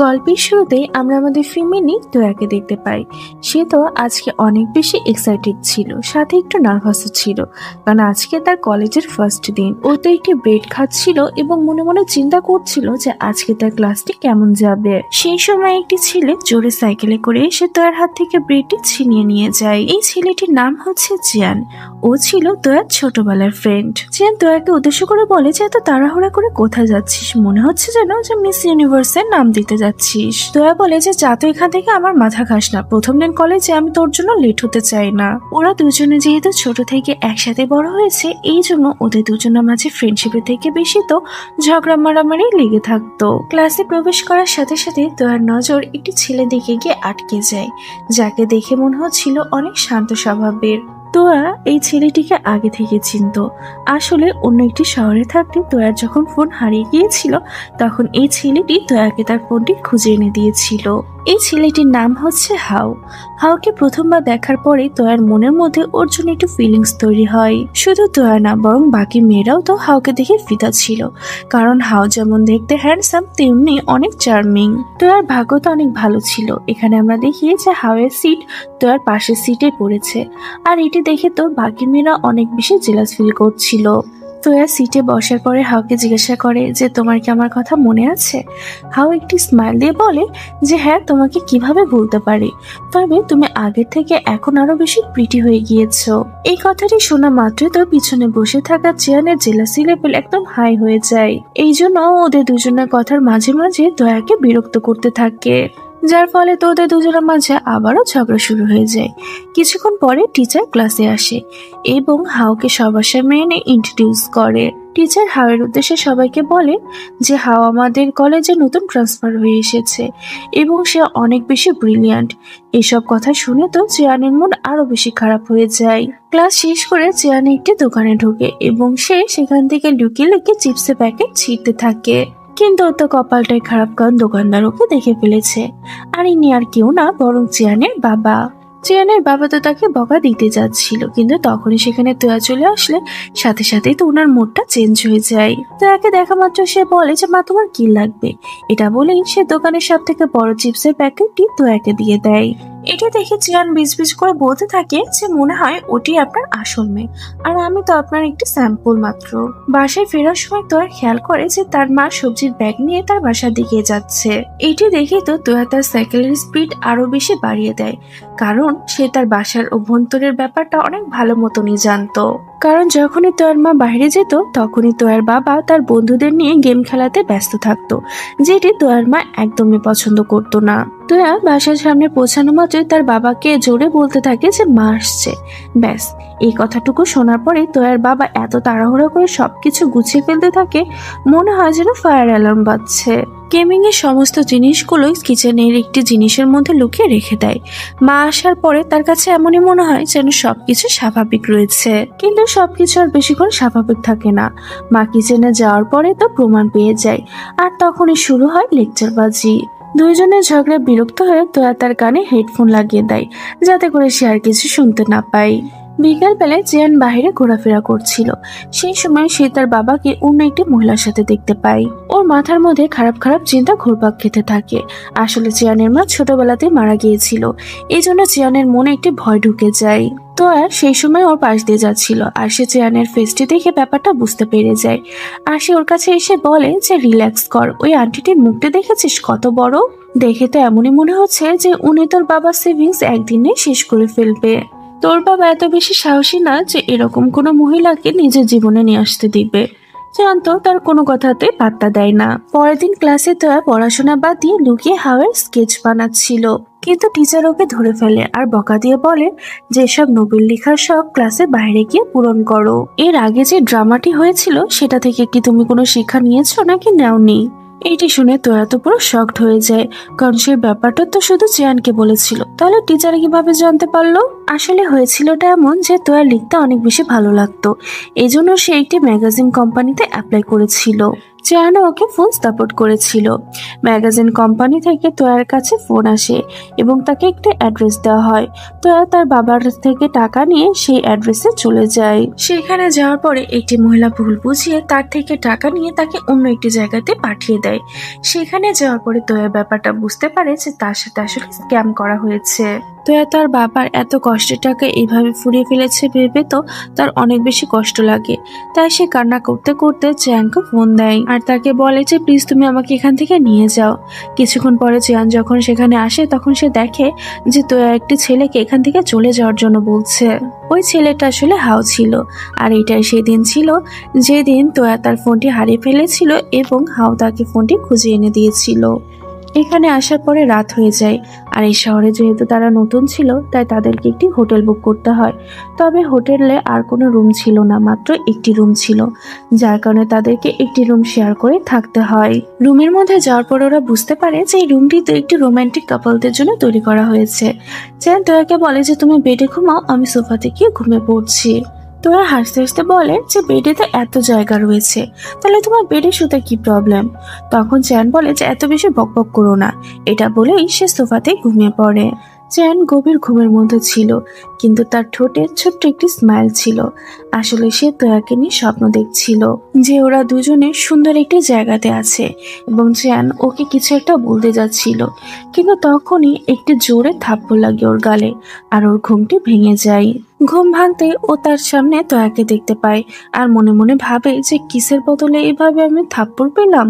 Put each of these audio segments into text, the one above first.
গল্পের শুরুতেই আমরা আমাদের ফিমিনি তোয়াকে দেখতে পাই। সে তো আজকে অনেক বেশি এক্সাইটেড ছিল, সাথে একটু নার্ভাসও ছিল, কারণ আজকে তার কলেজের ফার্স্ট দিন। ও তো একটি ব্রেড খাচ্ছিল এবং মনে মনে চিন্তা করছিল যে আজকে তার ক্লাসটি কেমন যাবে। সেই সময় একটি ছেলে জোরে সাইকেলে করে এসে তোয়ার হাত থেকে ব্রেডটি ছিনিয়ে নিয়ে যায়। এই ছেলেটির নাম হচ্ছে জিয়ান। ও ছিল তোয়ার ছোটবেলার ফ্রেন্ড। জিয়ান তোয়াকে উদ্দেশ্য করে বলে যে এত তাড়াহুড়া করে কোথায় যাচ্ছিস, মনে হচ্ছে যেন যে মিস ইউনিভার্সের নাম দিতে যাচ্ছিস। তোয়া বলে যে যা তো এখান থেকে, আমার মাথা খাস না, প্রথম দিন কলেজে আমি তোর জন্য লেট হতে চাই না। ওরা দুজনে যেহেতু ছোট থেকে একসাথে বড় হয়েছে, এই জন্য ওদের দুজনের মাঝে ফ্রেন্ডশিপের থেকে বেশি তো ঝগড়া মারামারি লেগে থাকতো। ক্লাসে প্রবেশ করার সাথে সাথে তোয়ার নজর একটি ছেলে দিকে গিয়ে আটকে যায়, যাকে দেখে মনে হচ্ছিল অনেক শান্ত স্বভাবের। তোয়া এই ছেলেটিকে আগে থেকে চিনত। আসলে অন্য একটি শহরে থাকতে তোয়ার যখন ফোন হারিয়ে গিয়েছিল, তখন এই ছেলেটি তোয়াকে তার ফোনটি খুঁজে এনে দিয়েছিল। এই ছেলেটির নাম হচ্ছে হাউ। হাউকে প্রথমবার দেখার পরে তোয়ার মনের মধ্যে ওর জন্য একটু ফিলিংস তৈরি হয়। শুধু তোয়া না, বরং বাকি মেয়েরাও তো হাউকে দেখে ফিদা ছিল, কারণ হাউ যেমন দেখতে হ্যান্ডসাম, তেমনি অনেক চার্মিং। তোয়ার ভাগ্য তো অনেক ভালো ছিল। এখানে আমরা দেখি যে হাউয়ের সিট তোয়ার পাশের সিটে পড়েছে, আর এটি দেখে তো বাকি মেয়েরা অনেক বেশি জেলাস ফিল করছিল। তোয়া সিটে বসার পরে হাউকে জিজ্ঞাসা করে যে তোমার কি আমার কথা মনে আছে। হাউ একটি স্মাইল দিয়ে বলে যে হ্যাঁ, তোমাকে কিভাবে ভুলতে পারি, তবে তুমি আগের থেকে এখন আরো বেশি প্রিটি হয়ে গিয়েছো। এই কথাটি শোনা মাত্রই তো পিছনে বসে থাকা জিয়ানের জেলাসি লেভেল একদম হাই হয়ে যায়। এই জন্য ওদের দুজনের কথার মাঝে মাঝে তোয়াকে বিরক্ত করতে থাকে, যার ফলে তো ওদের দুজনের মাঝে আবারও ঝগড়া শুরু হয়ে যায়। কিছুক্ষণ পরে টিচার ক্লাসে আসে এবং হাউকে সবার সামনে এনে ইন্ট্রোডিউস করে। টিচার হাউয়ের উদ্দেশ্যে সবাইকে বলে যে হাউ আমাদের কলেজে নতুন ট্রান্সফার হয়ে এসেছে এবং সে অনেক বেশি ব্রিলিয়ান্ট। এসব কথা শুনে তো জিয়ানের মন আরো বেশি খারাপ হয়ে যায়। ক্লাস শেষ করে জিয়ান একটি দোকানে ঢোকে এবং সে সেখান থেকে লুকিয়ে লুকিয়ে চিপসের প্যাকেট ছিঁড়তে থাকে। কিন্তু ওর তো কপালটাই খারাপ, কারণ দোকানদার ওকে দেখে ফেলেছে। আর ইনি আর কেউ না, বরং জিয়ানের বাবা। জিয়ানের বাবা তো তাকে বকা দিতে যাচ্ছিল, কিন্তু তখনই সেখানে তোয়া চলে আসলে সাথে সাথেই তো ওনার মুডটা চেঞ্জ হয়ে যায়। তোয়াকে দেখা মাত্র সে বলে যে মা, তোমার কি লাগবে। এটা বলেই সে দোকানের সব থেকে বড় চিপসের প্যাকেটটি তোয়াকে দিয়ে দেয়। এটা দেখে জিয়ান বিজবিজ করে বলতে থাকে যে মনে হয় ওটি আপনার আসল মেয়ে, আর আমি তো আপনার একটি স্যাম্পল মাত্র। বাসায় ফেরার সময় তোয়া খেয়াল করে যে তার মা সবজির ব্যাগ নিয়ে তার বাসার দিকে যাচ্ছে। এটি দেখে তো তোয়া তার সাইকেলের স্পিড আরো বেশি বাড়িয়ে দেয়, কারণ সে তার বাসার অভ্যন্তরের ব্যাপারটা অনেক ভালো মতনই জানতো। কারণ যখনই তোয়ার মা বাইরে যেত, তখনই তোয়ার বাবা তার বন্ধুদের নিয়ে গেম খেলাতে ব্যস্ত থাকতো, যেটি তোয়ার মা একদমই পছন্দ করতো না। তোয়া বাসার সামনে পৌঁছানো মাত্রই তার বাবাকে জোরে বলতে থাকে যে মা আসছে। ব্যাস, এই কথাটুকু শোনার পরে তোয়ার বাবা এত তাড়াহুড়া করে সবকিছু গুছিয়ে ফেলতে থাকে, মনে হয় যেন ফায়ার অ্যালার্ম বাজছে। গেমিং এর সমস্ত জিনিসগুলোই কিচেনের একটি জিনিসের মধ্যে লুকিয়ে রেখে দেয়। মা আসার পরে তার কাছে এমনই মনে হয় যেন সবকিছু স্বাভাবিক রয়েছে, কিন্তু সবকিছু আর বেশিক্ষণ স্বাভাবিক থাকে না। মা কিচেনে যাওয়ার পরে তো প্রমাণ পেয়ে যায়, আর তখনই শুরু হয় লেকচারবাজি। দুইজনের ঝগড়ায় বিরক্ত হয়ে তোয়া তার কানে হেডফোন লাগিয়ে দেয়, যাতে করে সে আর কিছু শুনতে না পায়। বিকাল বেলায় জিয়ান বাহিরে ঘোরাফেরা করছিল। সেই সময় সে তার বাবাকে অন্য একটি মহিলার সাথে দেখতে পায়। ওর মাথার মধ্যে খারাপ খারাপ চিন্তা ঘুরপাক খেতে থাকে। আসলে জিয়ানের মা ছোটবেলাতে মারা গিয়েছিল, এই জন্য জিয়ানের মনে একটি ভয় ঢুকে যায়। তো আর সেই সময় ওর পাশ দিয়ে যাচ্ছিল, আর সে জিয়ানের ফেসটি দেখে ব্যাপারটা বুঝতে পেরে যায়। আর সে ওর কাছে এসে বলে যে রিল্যাক্স কর, ওই আন্টিটির মুখটা দেখেছিস কত বড়। দেখে তো এমনই মনে হচ্ছে যে উনি তোর বাবার সেভিংস একদিনে শেষ করে ফেলবে। তোর বাবা এত বেশি সাহসী না যে এরকম কোনো মহিলাকে নিজের জীবনে নিয়ে আসতে দিবে। জানতো তার কোনো কথাতে পাত্তা দেয় না। পরের দিন ক্লাসে তোরা পড়াশোনা বাদ দিয়ে লুকিয়ে হাওয়ার স্কেচ বানাচ্ছিল, কিন্তু টিচার ওকে ধরে ফেলে আর বকা দিয়ে বলে যে সব নোবেল লেখার শখ ক্লাসে বাইরে গিয়ে পূরণ করো। এর আগে যে ড্রামাটি হয়েছিল সেটা থেকে কি তুমি কোনো শিক্ষা নিয়েছো নাকি নেওনি? এইটি শুনে তোরা তো পুরো শকড হয়ে যায়, কারণ সেই ব্যাপারটা তো শুধু জিয়ানকে বলেছিল। তাহলে টিচার কিভাবে জানতে পারলো? আসলে হয়েছিলটা এমন যে তোয়া লিখতে অনেক বেশি ভালো লাগতো, এই জন্য সে একটি ম্যাগাজিন কোম্পানিতে অ্যাপ্লাই করেছিল, চেয়ানো ওকে ফোন সাপোর্ট করেছিল। ম্যাগাজিন কোম্পানি থেকে তোয়ার কাছে ফোন আসে এবং তাকে একটা অ্যাড্রেস দেওয়া হয়। তোয়া তার বাবার থেকে টাকা নিয়ে সেই অ্যাড্রেসে চলে যায়। সেখানে যাওয়ার পরে একটি মহিলা ভুল বুঝিয়ে তার থেকে টাকা নিয়ে তাকে অন্য একটি জায়গাতে পাঠিয়ে দেয়। সেখানে যাওয়ার পরে তোয়া ব্যাপারটা বুঝতে পারে যে তার সাথে আসলে স্ক্যাম করা হয়েছে। তোয়া তার বাবার এত কষ্টের টাকা এইভাবে ফুরিয়ে ফেলেছে ভেবে তো তার অনেক বেশি কষ্ট লাগে। তাই সে কান্না করতে করতে চেয়ানকে ফোন দেয় আর তাকে বলে যে প্লিজ তুমি আমাকে এখান থেকে নিয়ে যাও। কিছুক্ষণ পরে চেয়ান যখন সেখানে আসে তখন সে দেখে যে তোয়া একটি ছেলেকে এখান থেকে চলে যাওয়ার জন্য বলছে। ওই ছেলেটা আসলে হাও ছিল আর এটাই সেই দিন ছিল যেদিন তোয়া তার ফোনটি হারিয়ে ফেলেছিল এবং হাও তাকে ফোনটি খুঁজে এনে দিয়েছিল। এখানে আসার পরে রাত হয়ে যায় আর এই শহরে যেহেতু তারা নতুন ছিল তাই তাদেরকে একটি হোটেল বুক করতে হয়। তবে হোটেলে আর কোনো রুম ছিল না, মাত্র একটি রুম ছিল, যার কারণে তাদেরকে একটি রুম শেয়ার করে থাকতে হয়। রুমের মধ্যে যাওয়ার পর ওরা বুঝতে পারে যে এই রুমটি তো একটি রোমান্টিক কাপলদের জন্য তৈরি করা হয়েছে। চ্যান তোয়াকে বলে যে তুমি বেডে ঘুমাও, আমি সোফাতে গিয়ে ঘুমিয়ে পড়ছি। তোরা হাসতে হাসতে বলে যে বেডে তো এত জায়গা রয়েছে, তাহলে তোমার বেডে শুতে কি প্রবলেম। তখন চ্যান বলে যে এত বেশি বকবক করো না। এটা বলেই সে সোফাতে ঘুমিয়ে পড়ে। চ্যান গভীর ঘুমের মধ্যে ছিল, কিন্তু তার ঠোঁটে ছোট্ট একটি স্মাইল ছিল। আসলে সে তোয়াকে নিয়ে স্বপ্ন দেখছিল যে ওরা দুজনে সুন্দর একটি জায়গাতে আছে এবং চ্যান ওকে কিছু একটা বলতে যাচ্ছিল, কিন্তু তখনই একটি জোরে থাপ্পড় লাগে ওর গালে আর ওর ঘুমটি ভেঙে যায়। ঘুম ভাঙতে ও তার সামনে তোয়াকে দেখতে পায় আর মনে মনে ভাবে যে কিসের বদলে এভাবে আমি থাপ্পড় পেলাম।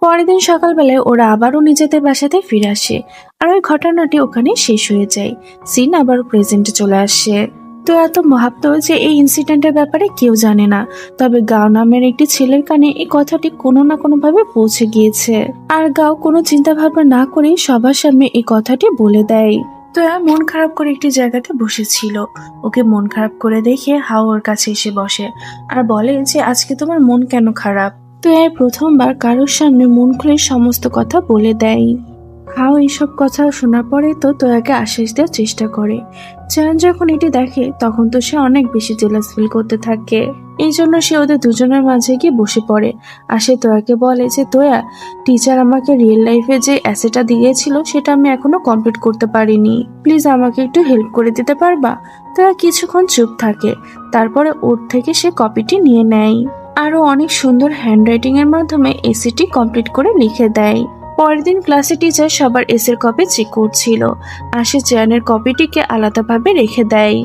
পরের দিন সকালবেলায় ওরা আবারও নিজেদের বাসাতে ফিরে আসে আর ওই ঘটনাটি ওখানে শেষ হয়ে যায়। সিন আবার প্রেজেন্টে চলে আসে। তো এত ভাবতো যে এই ইনসিডেন্টের ব্যাপারে কেউ জানে না, তবে গাও নামের একটি ছেলের কানে এই কথাটি কোনো না কোনো ভাবে পৌঁছে গিয়েছে আর গাও কোনো চিন্তা ভাবনা না করে সবার সামনে এই কথাটি বলে দেয়। তোয়া মন খারাপ করে একটি জায়গাতে বসেছিল। ওকে মন খারাপ করে দেখে হাও ওর কাছে এসে বসে আর বলে যে আজকে তোমার মন কেন খারাপ। তোয়া প্রথমবার কারোর সামনে মন খুলে সমস্ত কথা বলে দেয়। হাও এইসব কথা শোনার পরে তো তোয়াকে আশ্বাস দেওয়ার চেষ্টা করে। চ্যান যখন এটি দেখে তখন তো সে অনেক বেশি জেলাস ফিল করতে থাকে। এই জন্য সে ওদের দুজনের মাঝে গিয়ে বসে পড়ে আর সে তোয়াকে বলে যে তোয়া, টিচার আমাকে রিয়েল লাইফে যে অ্যাসেটা দিয়েছিল সেটা আমি এখনো কমপ্লিট করতে পারিনি, প্লিজ আমাকে একটু হেল্প করে দিতে পারবা। তোয়া কিছুক্ষণ চুপ থাকে, তারপরে ওর থেকে সে কপিটি নিয়ে নেয় আরো অনেক সুন্দর হ্যান্ডরাইটিং এর মাধ্যমে এসিটি কমপ্লিট করে লিখে দেয়। পরের দিন ক্লাসে টিচার সবার এসের কপি চেক করছিল আর সে চ্যানের কপিটিকে আলাদাভাবে রেখে দেয়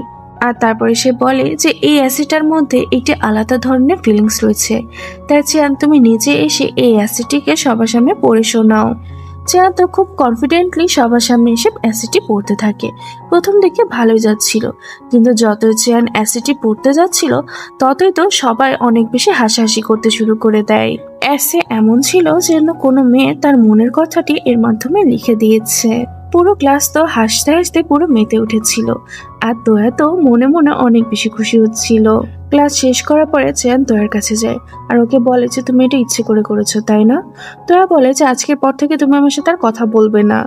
আর তারপরে সে বলে যে এই অ্যাসিডটার মধ্যে একটি আলাদা ধরনের ফিলিংস রয়েছে, তাই চ্যান তুমি নিজে এসে এই অ্যাসিডটিকে সবার সামনে পড়ে শোনাও। চ্যান তো খুব কনফিডেন্টলি সবার সামনে এসে অ্যাসিডটি পড়তে থাকে। প্রথম দিকে ভালোই যাচ্ছিল, কিন্তু যতই চ্যান অ্যাসিডটি পড়তে যাচ্ছিল ততই তো সবাই অনেক বেশি হাসাহাসি করতে শুরু করে দেয়। অ্যাসে এমন ছিল যেন কোনো মেয়ে তার মনের কথাটি এর মাধ্যমে লিখে দিয়েছে। পুরো ক্লাস তো হাসতে হাসতে পুরো মেতে উঠেছিল আর তোয়া তো মনে মনে অনেক বেশি খুশি হচ্ছিল। ক্লাস শেষ করার পরে চ্যান তোয়ার কাছে যায় আর ওকে বলে যে তুমি এটা ইচ্ছে করে করেছো তাই না। তোয়া বলে যে আজকের পর থেকে তুমি আমার সাথে আর কথা বলবে না।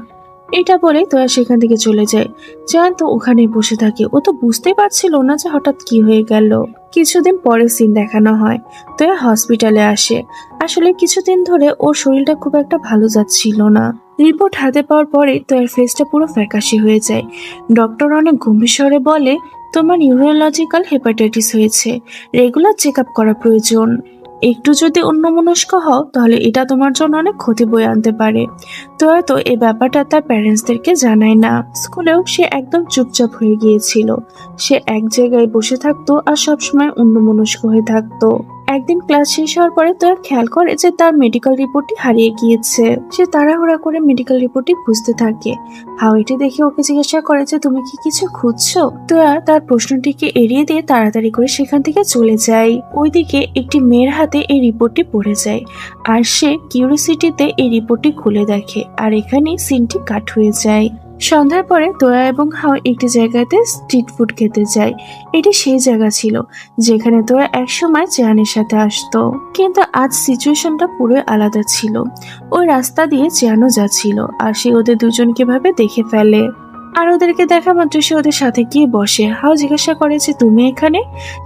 এটা বলে তোয়া সেখান থেকে চলে যায়। চ্যান তো ওখানে বসে থাকে, ও তো বুঝতেই পারছিল না যে হঠাৎ কি হয়ে গেল। কিছুদিন পরে সিন দেখানো হয়, তোয়া হসপিটালে আসে। আসলে কিছুদিন ধরে ওর শরীরটা খুব একটা ভালো যাচ্ছিল না। রিপোর্ট হাতে পাওয়ার পরে তোয়ার ফেসটা পুরো ফ্যাকাশে হয়ে যায়। ডক্টর অনেক গম্ভীর স্বরে বলে তোমার নিউরোলজিক্যাল হেপাটাইটিস হয়েছে, রেগুলার চেক আপ করা প্রয়োজন। একটু যদি অন্যমনস্ক হও তাহলে এটা তোমার জন্য অনেক ক্ষতি বয়ে আনতে পারে। তো হয়তো এই ব্যাপারটা তার প্যারেন্টসদেরকে জানায় না। স্কুলেও সে একদম চুপচাপ হয়ে গিয়েছিল। সে এক জায়গায় বসে থাকতো আর সবসময় অন্যমনস্ক হয়ে থাকতো। একদিন ক্লাস শেষ হওয়ার পরে তোয়া খেয়াল করে যে তার মেডিকেল রিপোর্টটি হারিয়ে গিয়েছে। সে তাড়াহুড়া করে মেডিকেল রিপোর্টটি খুঁজতে থাকে। হাও এটি দেখে ওকে জিজ্ঞাসা করে যে তুমি কি কিছু খুঁজছো। তোয়া তার প্রশ্নটিকে এড়িয়ে দিয়ে তাড়াতাড়ি করে সেখান থেকে চলে যায়। ওইদিকে একটি মেয়ের হাতে এই রিপোর্টটি পড়ে যায় আর সে কিউরিওসিটিতে এই রিপোর্টটি খুলে দেখে আর এখানে সিনটি কাট হয়ে যায়। সন্ধ্যার পরে তোয়া এবং হাও একটি জায়গাতে স্ট্রিট ফুড খেতে যায়। এটি সেই জায়গা ছিল যেখানে তোয়া একসময় চেয়ানের সাথে আসতো, কিন্তু আজ সিচুয়েশনটা পুরো আলাদা ছিল। ওই রাস্তা দিয়ে চেয়ানো যাচ্ছিল আর সে ওদের দুজনকে ভাবে দেখে ফেলে আর ওদেরকে দেখা মাত্র সে ওদের সাথে গিয়ে বসে। হাও জিজ্ঞাসা করে যে তুমি এখানে।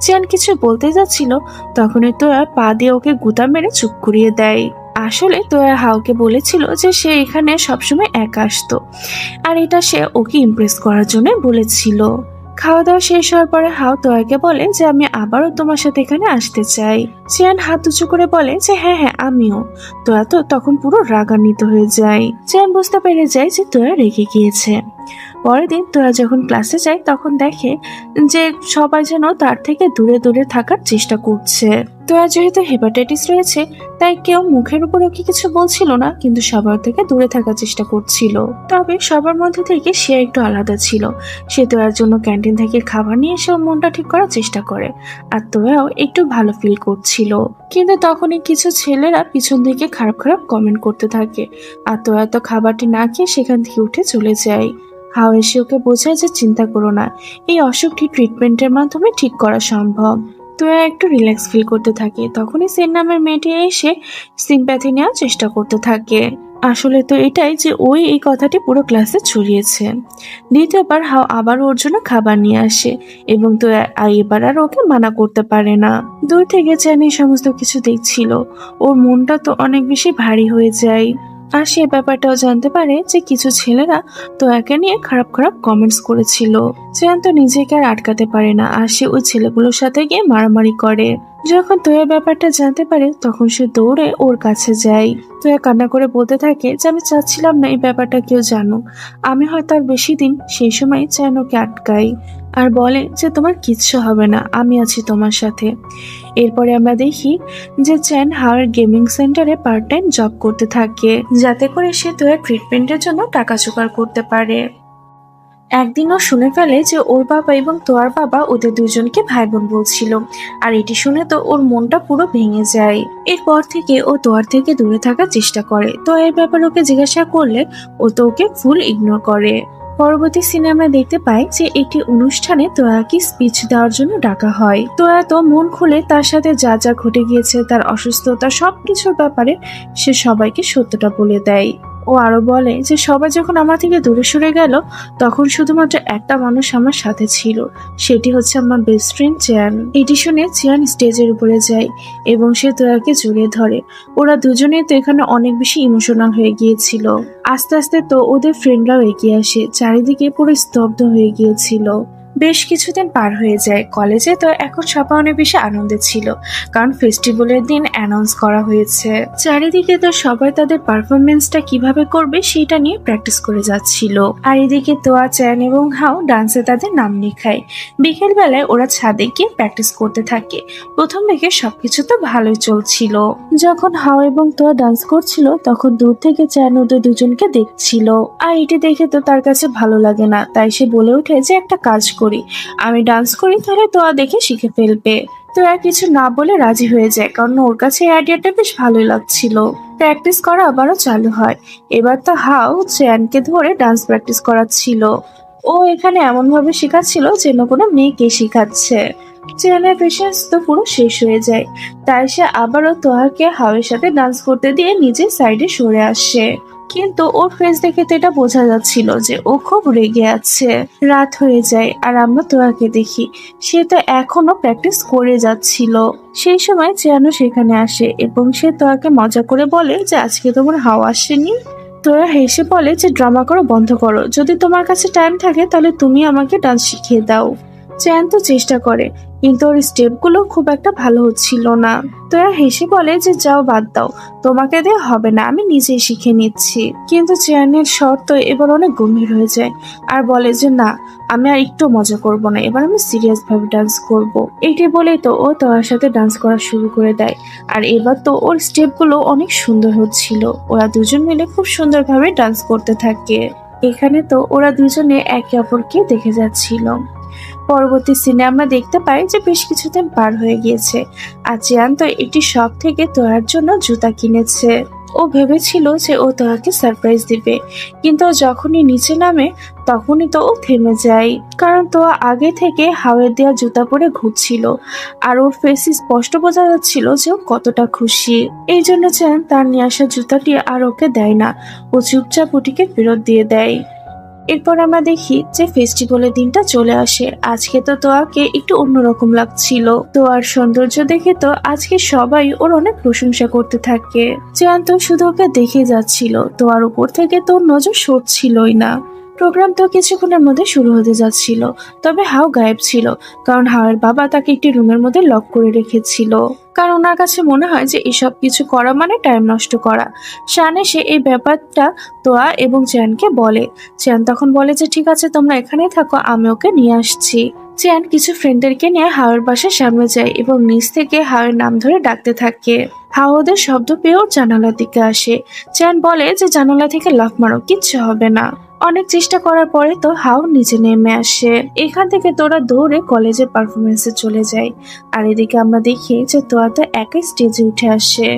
চিয়ান কিছু বলতে যাচ্ছিল, তখনই তোয়া পা দিয়ে ওকে গুতা মেরে চুপ করিয়ে দেয়। আসলে তোয়া হাওকে বলেছিল যে সে এখানে সবসময় একা আসতো, আর এটা সে ওকে ইমপ্রেস করার জন্য বলেছিল। খাওয়া দাওয়া শেষ হওয়ার পরে হাও তোয়াকে বলে যে আমি আবারও তোমার সাথে এখানে আসতে চাই। চিয়ান হাত উঁচু করে বলে যে হ্যাঁ হ্যাঁ আমিও। তোয়া তো তখন পুরো রাগান্বিত হয়ে যায়। চিয়ান বুঝতে পেরে যায় যে তোয়া রেগে গিয়েছে। পরের দিন তোরা যখন ক্লাসে যায় তখন দেখে যে সবাই যেন তার থেকে দূরে দূরে থাকার চেষ্টা করছে। তোরা যেহেতু হেপাটাইটিস রয়েছে তাই কেউ মুখের উপর ওকে কিছু বলছিল না, কিন্তু সবার থেকে দূরে থাকার চেষ্টা করছিল। তবে সবার মধ্যে থেকে সে একটু আলাদা ছিল। সে তোরার জন্য ক্যান্টিন থেকে খাবার নিয়ে এসে মনটা ঠিক করার চেষ্টা করে, আর তোরাও একটু ভালো ফিল করছিল। কিন্তু তখনই কিছু ছেলেরা পিছন থেকে খারাপ খারাপ কমেন্ট করতে থাকে, আর তোরা তো খাবারটি না খেয়ে সেখান থেকে উঠে চলে যায়। হাও এসে ওকে বোঝায় যে চিন্তা করো না, এই অসুখটি ট্রিটমেন্টের মাধ্যমে ঠিক করা সম্ভব। তোয়া একটু রিল্যাক্স ফিল করতে থাকে। তখনই সেন নামের মেয়েটি এসে সিম্প্যাথি নেওয়ার চেষ্টা করতে থাকে। আসলে তো এটাই যে ওই এই কথাটি পুরো ক্লাসে ছড়িয়েছে। দ্বিতীয়বার হাও আবার ওর জন্য খাবার নিয়ে আসে এবং তো এবার আর ওকে মানা করতে পারে না। দূর থেকে চানি সমস্ত কিছু দেখছিল, ওর মনটা তো অনেক বেশি ভারী হয়ে যায়। আর সে ব্যাপারটাও জানতে পারে যে কিছু ছেলেরা তো একে নিয়ে খারাপ খারাপ কমেন্টস করেছিল। চেয়ান তো নিজেকে আর আটকাতে পারে না, আর সে ওই ছেলেগুলোর সাথে গিয়ে মারামারি করে। যখন তোয়া ব্যাপারটা জানতে পারে তখন সে দৌড়ে ওর কাছে যায়। তোয়া কান্না করে বলতে থাকে যে আমি চাচ্ছিলাম না এই ব্যাপারটা কেউ জানুক, আমি হয়তো আর বেশি দিন। সেই সময় চেয়ান ওকে আটকাই আর বলে যে তোমার কিচ্ছু হবে না, আমি আছি তোমার সাথে। এরপরে আমরা দেখি যে চ্যান হাওয়ার গেমিং সেন্টারে পার্ট টাইম জব করতে থাকে, যাতে করে সে তোয়ার ট্রিটমেন্টের জন্য টাকা জোগাড় করতে পারে। একদিন ও শুনে ফেলে যে ওর বাবা এবং তোয়ার বাবা ওদের দুজনকে ভাই বোন বলছিল, আর এটি শুনে তো ওর মনটা পুরো ভেঙে যায়। এরপর থেকে ও তোয়ার থেকে দূরে থাকার চেষ্টা করে। তো এর ব্যাপারে ওকে জিজ্ঞাসা করলে ও তো ওকে ফুল ইগনোর করে। পরবর্তী সিনে আমরা দেখতে পাই যে একটি অনুষ্ঠানে তোয়াকে স্পিচ দেওয়ার জন্য ডাকা হয়। তোয়া তো মন খুলে তার সাথে যা যা ঘটে গিয়েছে, তার অসুস্থতা সবকিছুর ব্যাপারে সে সবাইকে সত্যটা বলে দেয়। ও আরো বলে যে সবাই যখন আমার থেকে দূরে সরে গেল তখন শুধুমাত্র একটা মানুষ আমার সাথে ছিল, সেটি হচ্ছে আমার বেস্ট ফ্রেন্ড চিয়ান। এটি শুনে চিয়ান স্টেজের উপরে যায় এবং সে তোয়াকে জড়িয়ে ধরে। ওরা দুজনেই তো এখানে অনেক বেশি ইমোশনাল হয়ে গিয়েছিল। আস্তে আস্তে তো ওদের ফ্রেন্ডরাও এগিয়ে আসে, চারিদিকে পুরো স্তব্ধ হয়ে গিয়েছিল। বেশ কিছুদিন পার হয়ে যায়। কলেজে তো এখন সবাই অনেক বেশি আনন্দে ছিল, কারণ ফেস্টিভ্যালের দিন অ্যানাউন্স করা হয়েছে। চারিদিকে তো সবাই তাদের পারফরমেন্সটা কিভাবে করবে সেটা নিয়ে প্র্যাকটিস করে যাচ্ছিল। আর এদিকে তোয়া, চ্যান এবং হাও ডান্সে তাদের নাম লেখায়। বিকেল বেলায় ওরা ছাদে গিয়ে প্র্যাকটিস করতে থাকে। প্রথম দিকে সবকিছু তো ভালোই চলছিল। যখন হাও এবং তোয়া ডান্স করছিল তখন দূর থেকে চ্যান ওদের দুজনকে দেখছিল, আর এটি দেখে তো তার কাছে ভালো লাগে না। তাই সে বলে ওঠে যে একটা কাজ করি, আমি ডান্স করি, তাহলে তোয়া দেখে শিখে ফেলবে। তো আর কিছু না বলে রাজি হয়ে যায়, কারণ ওর কাছে এই আইডিয়াটা বেশ ভালোই লাগছিল। প্র্যাকটিস করা আবারও চালু হয়। এবার তো হাও চ্যানকে ধরে ডান্স প্র্যাকটিস করাচ্ছিল। ও এখানে এমন ভাবে শেখাচ্ছিল যেন কোনো মেয়েকে শেখাচ্ছে। চ্যানের পেশেন্স তো পুরো শেষ হয়ে যায়, তাই সে আবারও তোয়াকে হাওয়ের সাথে ডান্স করতে দিয়ে নিজের সাইডে সরে আসে। কিন্তু ওর ফেস দেখে তো এটা বোঝা যাচ্ছিল যে ও খুব রেগে আছে। রাত হয়ে যায় আর আমরা তোয়াকে দেখি সে তো এখনো প্র্যাকটিস করে যাচ্ছিল। সেই সময় চেয়ানো সেখানে আসে এবং সে তোয়াকে মজা করে বলে যে আজকে তোমার হাওয়া আসেনি। তোরা হেসে বলে যে ড্রামা করো বন্ধ করো, যদি তোমার কাছে টাইম থাকে তাহলে তুমি আমাকে ডান্স শিখিয়ে দাও। চ্যান তো চেষ্টা করে, কিন্তু ওর স্টেপগুলো খুব একটা ভালো হচ্ছিল না। তোরা হেসে বলে যে যাও বাদ দাও, তোমাকে দিয়ে হবে না, আমি নিজেই শিখে নিচ্ছি। কিন্তু চ্যানের শর্ত এবার অনেক গম্ভীর হয়ে যায় আর বলে যে না, আমি আর একটু মজা করব না, এবার আমি সিরিয়াস ভাবে ডান্স করব। এটি বলেই তো ও তোর সাথে ডান্স করা শুরু করে দেয়। আর এবার তো ওর স্টেপগুলো অনেক সুন্দর হচ্ছিল। ওরা দুজন মিলে খুব সুন্দরভাবে ডান্স করতে থাকে। এখানে তো ওরা দুজনে একে অপরকে দেখে যাচ্ছিল। পরবর্তী সিনে আমরা দেখতে পাই যে বেশ কিছুদিন পার হয়ে গিয়েছে আর চিয়ান তো একটি শপ থেকে তোয়ার জন্য জুতা কিনেছে। ও ভেবেছিল যে ও তোয়াকে সারপ্রাইজ দিবে, কিন্তু যখনই নিচে নামে তখনই তো ও থেমে যায়, কারণ তোয়া আগে থেকে হাওয়ের দেওয়া জুতা পরে ঘুরছিল আর ওর ফেসে স্পষ্ট বোঝা যাচ্ছিল যে ও কতটা খুশি। এই জন্য চিয়ান তার নিয়ে আসা জুতাটি আর ওকে দেয় না, ও চুপচাপ ওটিকে ফেরত দিয়ে দেয়। এরপর আমরা দেখি যে ফেস্টিভ্যালের দিনটা চলে আসে। আজকে তো তোয়াকে একটু অন্যরকম লাগছিল। তোয়ার সৌন্দর্য দেখে তো আজকে সবাই ওর অনেক প্রশংসা করতে থাকে। চেয়ান তো শুধু ওকে দেখে যাচ্ছিল, তোয়ার উপর থেকে তোর নজর সরছিলই না। প্রোগ্রাম তো কিছুক্ষণের মধ্যে শুরু হতে যাচ্ছিল, তবে হাও গায়েব ছিল, কারণ হাওয়ের বাবা তাকে একটি রুমের মধ্যে লক করে রেখেছিল। কারণ ওনার কাছে মনে হয় যে এসব কিছু করা মানে টাইম নষ্ট করা। শান এসে এই ব্যাপারটা তোয়া এবং চ্যানকে বলে। চ্যান তখন বলে যে ঠিক আছে, তোমরা এখানেই থাকো, আমি ওকে নিয়ে আসছি। চ্যান কিছু ফ্রেন্ডদেরকে নিয়ে হাওয়ের বাসার সামনে যায় এবং নিচ থেকে হাওয়ের নাম ধরে ডাকতে থাকে। হাও ওদের শব্দ পেয়ে ওর জানালার দিকে আসে। চ্যান বলে যে জানালা থেকে লাফ মারো, কিচ্ছু হবে না। অনেক চেষ্টা করার পরে তো হাও নিচে নেমে আসে। এখান থেকে তোরা দৌড়ে কলেজের পারফরমেন্সে চলে যায়। আর এদিকে আমরা দেখি যে তোয়া তো একাই স্টেজে উঠে আসে।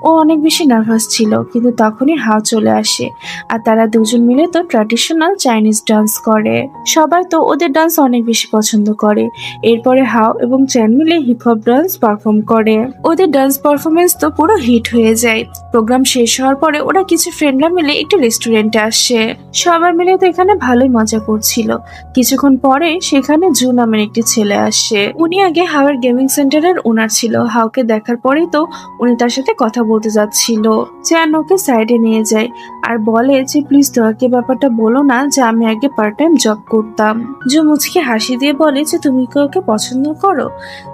ও অনেক বেশি নার্ভাস ছিল, কিন্তু তখনই হাও চলে আসে। আর তারা দুজন মিলে তো ট্র্যাডিশনাল চাইনিজ ডান্স করে। সবাই তো ওদের ডান্স অনেক বেশি পছন্দ করে। এরপরে হাও এবং চ্যান মিলে হিপ হপ ডান্স পারফর্ম করে। ওদের ডান্স পারফরমেন্স তো পুরো হিট হয়ে যায়। প্রোগ্রাম শেষ হওয়ার পরে ওরা কিছু ফ্রেন্ডরা মিলে একটি রেস্টুরেন্টে আসে। সবাই মিলে তো এখানে ভালোই মজা করছিল। কিছুক্ষণ পরে সেখানে জু নামের একটি ছেলে আসে। উনি আগে হাওয়ের গেমিং সেন্টারের ওনার ছিল। হাওকে দেখার পরেই তো উনি তার সাথে কথা বলতে যাচ্ছিল। চ্যান ওকে সাইডে নিয়ে যায় আর বলে যে প্লিজ তোয়াকে ব্যাপারটা বলো না যে আমি আগে পার্ট টাইম জব করতাম। জু মুচকে হাসি দিয়ে বলে যে তুমি কি ওকে পছন্দ করো?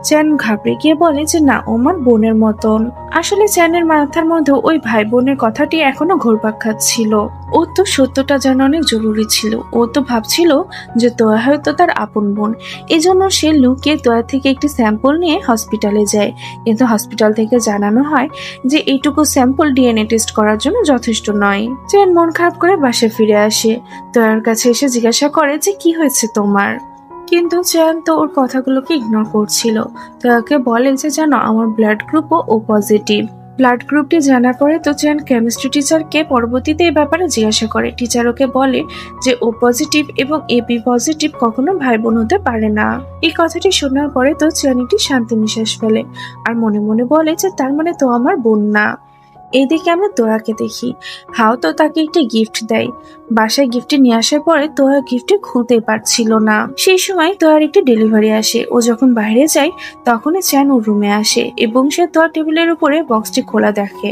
চ্যান ঘাবড়ে গিয়ে বলে যে না, ও আমার বোনের মতন। আসলে চ্যানের মাথার মধ্যে ওই ভাই বোনের কথাটি এখনো ঘুরপাক খাচ্ছিল। ও তো সত্যটা জানা অনেক জরুরি ছিল। ও তো ভাবছিল যে তোয়া হয়তো তার আপন বোন। এজন্য সে লুকিয়ে তোয়া থেকে একটি স্যাম্পল নিয়ে হসপিটালে যায়। কিন্তু হসপিটাল থেকে জানানো হয় যে এইটুকু স্যাম্পল ডিএনএ টেস্ট করার জন্য যথেষ্ট নয়। চ্যান মন খারাপ করে বাসায় ফিরে আসে। তোয়ার কাছে এসে জিজ্ঞাসা করে যে কি হয়েছে তোমার। কিন্তু চ্যান তো ওর কথাগুলোকে ইগনোর করছিল। তোয়াকে বলে যে জানো আমার ব্লাড গ্রুপও ও পজিটিভ। ব্লাড গ্রুপটি জানার পরে তো চ্যান কেমিস্ট্রি টিচারকে পরবর্তীতে এই ব্যাপারে জিজ্ঞাসা করে। টিচার ওকে বলে যে ও পজিটিভ এবং এবি পজিটিভ কখনো ভাই বোন হতে পারে না। এই কথাটি শোনার পরে তো চ্যান একটি শান্তি নিঃশ্বাস ফেলে আর মনে মনে বলে যে তার মানে তো আমার বোন না। এদিকে আমরা তোয়াকে দেখি। হাও তো তাকে একটি গিফট দেয়। বাসায় গিফটটি নিয়ে আসার পরে তোয়া গিফটটি খুলতেই পারছিল না। সেই সময় তোয়ার একটি ডেলিভারি আসে। ও যখন বাইরে যায় তখনই চ্যান ওর রুমে আসে এবং সে তোয়ার টেবিলের উপরে বক্সটি খোলা দেখে।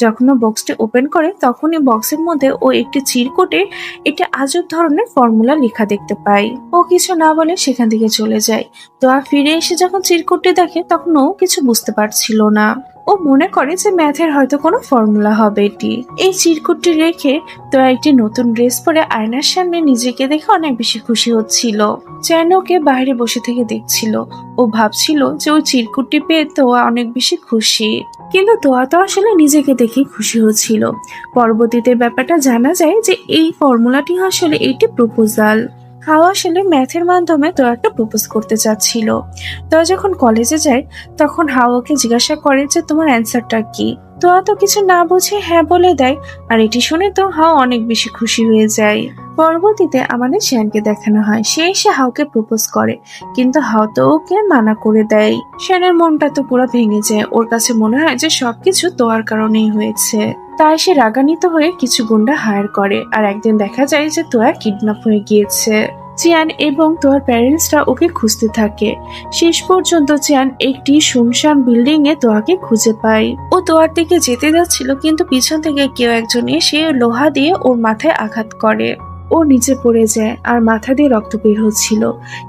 যখন ও বক্সটি ওপেন করে তখনই বক্সের মধ্যে ও একটি চিরকুটে একটি আজব ধরনের ফর্মুলা লেখা দেখতে পায়। ও কিছু না বলে সেখান থেকে চলে যায়। তোয়া ফিরে এসে যখন চিরকুটটি দেখে তখন ও কিছু বুঝতে পারছিল না। ও মনে করে যে ম্যাথের হয়তো কোনো ফর্মুলা হবে এটি। এই চিরকুটটি রেখে তো একটি নতুন ড্রেস পরে আয়নার সামনে নিজেকে দেখে অনেক বেশি খুশি হচ্ছিল। চ্যান ওকে বাইরে বসে থেকে দেখছিল। ও ভাবছিল যে ওই চিরকুটটি পেয়ে তোয়া অনেক বেশি খুশি, কিন্তু তোয়া তো আসলে নিজেকে দেখে খুশি হচ্ছিল। পরবর্তীতে ব্যাপারটা জানা যায় যে এই ফর্মুলাটি আসলে একটি প্রপোজাল। হাওয়া আসলে ম্যাথের মাধ্যমে তো একটা প্রপোজ করতে চাচ্ছিল। তোয়া যখন কলেজে যায় তখন হাওয়াকে জিজ্ঞাসা করে যে তোমার অ্যান্সারটা কি। তোয়া তো কিছু না বুঝে হ্যাঁ বলে দেয় আর এটি শুনে তো হাওয়া অনেক বেশি খুশি হয়ে যায়। পরবর্তীতে আমাদের শ্যানকে দেখানো হয়। সে এসে হাওকে প্রপোজ করে, কিন্তু হাও তো ওকে মানা করে দেয়। শ্যানের মনটা তো পুরো ভেঙে যায়। ওর কাছে মনে হয় যে সবকিছু তোয়ার কারণেই হয়েছে। তাই সে রাগান্বিত হয়ে কিছু গুন্ডা হায়ার করে। আর একদিন দেখা যায় যে তোয়া কিডন্যাপ হয়ে গিয়েছে। চিয়ান এবং তোয়ার প্যারেন্টসরা ওকে খুঁজতে থাকে। শেষ পর্যন্ত চিয়ান একটি শুনশান বিল্ডিং এ তোয়াকে খুঁজে পায়। ও তোয়ার দিকে যেতে যাচ্ছিল, কিন্তু পিছন থেকে কেউ একজন এসে লোহা দিয়ে ওর মাথায় আঘাত করে। ও নিচে পড়ে যায় আর মাথা দিয়ে রক্ত বের হচ্ছিল।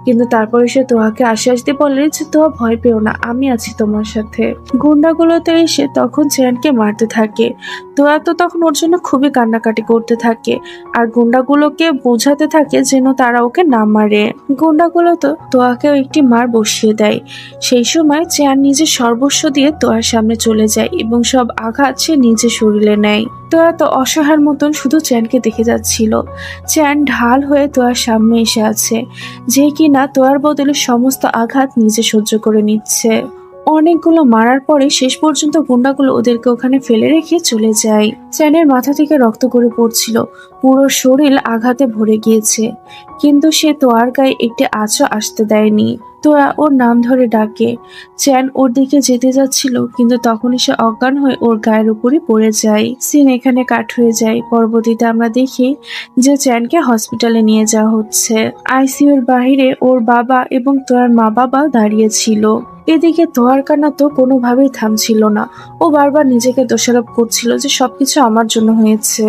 কিন্তু তারপরে সে তোয়াকে আশ্বাস দিয়ে বলে যে তোয়া ভয় পেও না, আমি আছি তোমার সাথে। গুন্ডাগুলোতে এসে তখন চেয়ানকে মারতে থাকে। তোয়া তো তখন ওর জন্য খুবই কান্নাকাটি করতে থাকে আর গুন্ডাগুলোকে বোঝাতে থাকে যেন তারা ওকে না মারে। গুন্ডাগুলো তো তোয়াকেও একটি মার বসিয়ে দেয়। সেই সময় চেয়ান নিজের সর্বস্ব দিয়ে তোয়ার সামনে চলে যায় এবং সব আঘাত সে নিজের শরীরে নেয়। তোয়া তো অসহায়ের মতন শুধু চেয়ানকে দেখে যাচ্ছিল। চেয়ান ঢাল হয়ে তোয়ার সামনে এসে আছে, যে কিনা তোয়ার বদলে সমস্ত আঘাত নিজে সহ্য করে নিচ্ছে। অনেকগুলো মারার পরে শেষ পর্যন্ত গুন্ডাগুলো ওদেরকে ওখানে ফেলে রেখে চলে যায়। চ্যানের মাথা থেকে রক্ত গড়িয়ে পড়ছিল, পুরো শরীর আঘাতে ভরে গিয়েছে, কিন্তু সে তোয়ার গায়ে একটি আঁচও আসতে দেয়নি। তোয়া ওর নাম ধরে ডাকে। চ্যান ওর দিকে যেতে যাচ্ছিল, কিন্তু তখনই সে অজ্ঞান হয়ে ওর গায়ের উপরই পড়ে যায়। সিন এখানে কাট হয়ে যায়। পরবর্তীতে আমরা দেখি যে চ্যানকে হসপিটালে নিয়ে যাওয়া হচ্ছে। আইসিইউর বাইরে ওর বাবা এবং তোয়ার মা বাবা দাঁড়িয়ে ছিল। এদিকে তোয়ার কান্না তো কোনোভাবেই থামছিল না। ও বারবার নিজেকে দোষারোপ করছিল যে সবকিছু আমার জন্য হয়েছে।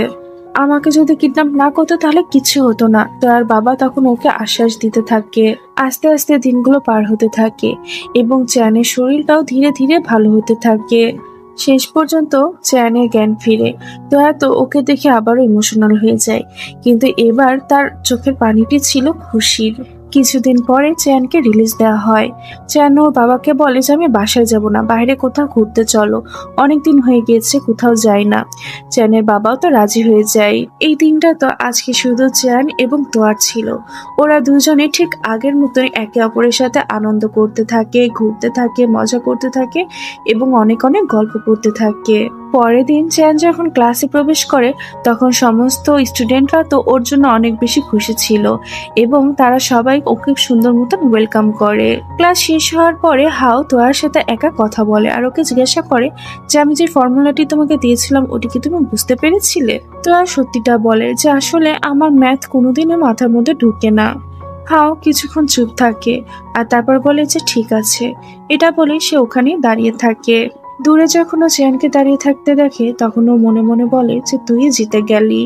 আমাকে যদি কিডন্যাপ না করতো তাহলে কিছু হতো না। তোয়ার বাবা তখন ওকে আশ্বাস দিতে থাকে। আস্তে আস্তে দিনগুলো পার হতে থাকে এবং চ্যানের শরীরটাও ধীরে ধীরে ভালো হতে থাকে। শেষ পর্যন্ত চ্যানের জ্ঞান ফিরে। তোয়া তো ওকে দেখে আবারও ইমোশনাল হয়ে যায়, কিন্তু এবার তার চোখের পানিটি ছিল খুশির। কিছুদিন পরে চ্যানকে রিলিজ দেওয়া হয়। চ্যান ওর বাবাকে বলে যে আমি বাসায় যাব না, বাইরে কোথাও ঘুরতে চলো, অনেকদিন হয়ে গিয়েছে কোথাও যাই না। চ্যানের বাবাও তো রাজি হয়ে যায়। এই দিনটা তো আজকে শুধু চ্যান এবং তোয়ার ছিল। ওরা দুজনে ঠিক আগের মতোই একে অপরের সাথে আনন্দ করতে থাকে, ঘুরতে থাকে, মজা করতে থাকে এবং অনেক অনেক গল্প করতে থাকে। পরের দিন চ্যান যখন ক্লাসে প্রবেশ করে তখন সমস্ত স্টুডেন্টরা তো ওর জন্য অনেক বেশি খুশি ছিল এবং তারা সবাই ওকে সুন্দর মতন ওয়েলকাম করে। ক্লাস শেষ হওয়ার পরে হাও তোয়ার সাথে একা কথা বলে আর ওকে জিজ্ঞাসা করে যে আমি যে ফর্মুলাটি তোমাকে দিয়েছিলাম ওটি কি তুমি বুঝতে পেরেছিলে? তোয়া সত্যিটা বলে যে আসলে আমার ম্যাথ কোনোদিনও মাথার মধ্যে ঢুকে না। হাও কিছুক্ষণ চুপ থাকে আর তারপর বলে যে ঠিক আছে। এটা বলে সে ওখানে দাঁড়িয়ে থাকে। দূরে যখন ও চেয়ানকে দাঁড়িয়ে থাকতে দেখে তখন ও মনে মনে বলে যে তুই জিতে গেলি।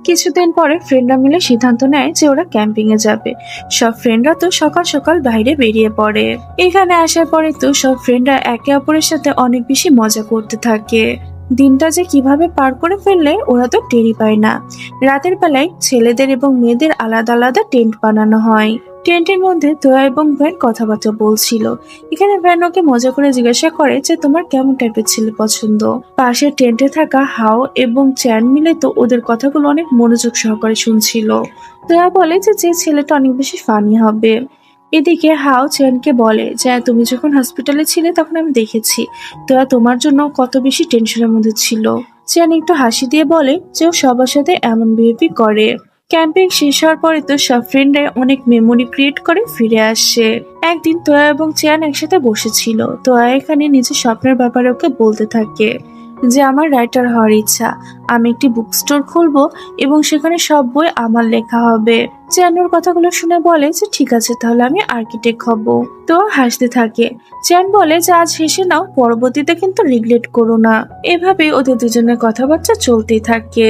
কিছুদিন পরে ফ্রেন্ডরা মিলে সিদ্ধান্ত নেয় যে ওরা ক্যাম্পিং এ যাবে। সব ফ্রেন্ডরা তো সকাল সকাল বাইরে বেরিয়ে পড়ে। এখানে আসার পরে তো সব ফ্রেন্ডরা একে অপরের সাথে অনেক বেশি মজা করতে থাকে। দিনটা যে কিভাবে পার করে ফেললে ওরা তো টেরই পায় না। রাতের বেলায় ছেলেদের এবং মেয়েদের আলাদা আলাদা টেন্ট বানানো হয়। টেন্টের মধ্যে তোয়া এবং ভ্যান কথাবার্তা বলছিল। এখানে ভ্যান ওকে মজা করে জিজ্ঞাসা করে যে তোমার কেমন টাইপের ছেলে পছন্দ। পাশের টেন্টে থাকা হাও এবং চ্যান মিলে তো ওদের কথাগুলো অনেক মনোযোগ সহকারে শুনছিল। তোয়া বলে যে যে ছেলেটা অনেক বেশি ফানি হবে। এদিকে হাও চ্যানকে বলে যে তুমি যখন হসপিটালে ছিলে তখন আমি দেখেছি তোয়া তোমার জন্য কত বেশি টেনশনের মধ্যে ছিল। চ্যান একটু হাসি দিয়ে বলে যে ও সবার সাথে এমন বিহেভি করে। ক্যাম্পিং শেষ হওয়ার পরে তো সব ফ্রেন্ডরা অনেক মেমোরি ক্রিয়েট করে ফিরে আসে। একদিন তোয়া এবং চ্যান একসাথে বসেছিল। তোয়া এখানে নিজের স্বপ্নের ব্যাপারে ওকে বলতে থাকে যে আমার রাইটার হওয়ার ইচ্ছা, আমি একটি বুক স্টোর খুলবো এবং সেখানে সব বই আমার লেখা হবে। চ্যান ওর কথাগুলো শুনে বলে যে ঠিক আছে তাহলে আমি আর্কিটেক্ট হব। তো হাসতে থাকে। চ্যান বলে যে আজ হেসে নাও, পরবর্তীতে কিন্তু রিগ্রেট করো না। এভাবেই ওদের দুজনের কথাবার্তা চলতেই থাকে।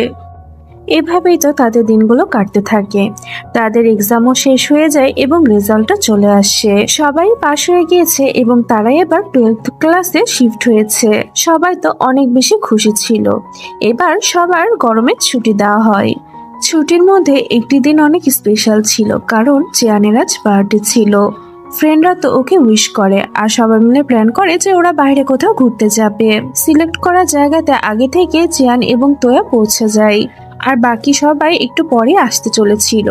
এভাবেই তো তাদের দিনগুলো কাটতে থাকে। তাদের এক্সামও শেষ হয়ে যায় এবং রেজাল্টটা চলে আসে। সবাই পাশ হয়ে গিয়েছে এবং তারাই এবার 12th ক্লাসে শিফট হয়েছে। সবাই তো অনেক বেশি খুশি ছিল। এবার সবার গরমের ছুটি দেওয়া হয়। ছুটির মধ্যে একটি দিন অনেক স্পেশাল ছিল, কারণ চিয়ানের আজ বার্থডে ছিল। ফ্রেন্ডরা তো ওকে উইশ করে আর সবাই মিলে প্ল্যান করে যে ওরা বাইরে কোথাও ঘুরতে যাবে। সিলেক্ট করা জায়গাতে আগে থেকে চিয়ান এবং তোয়া পৌঁছে যায় আর বাকি সবাই একটু পরে আসতে চলেছিল।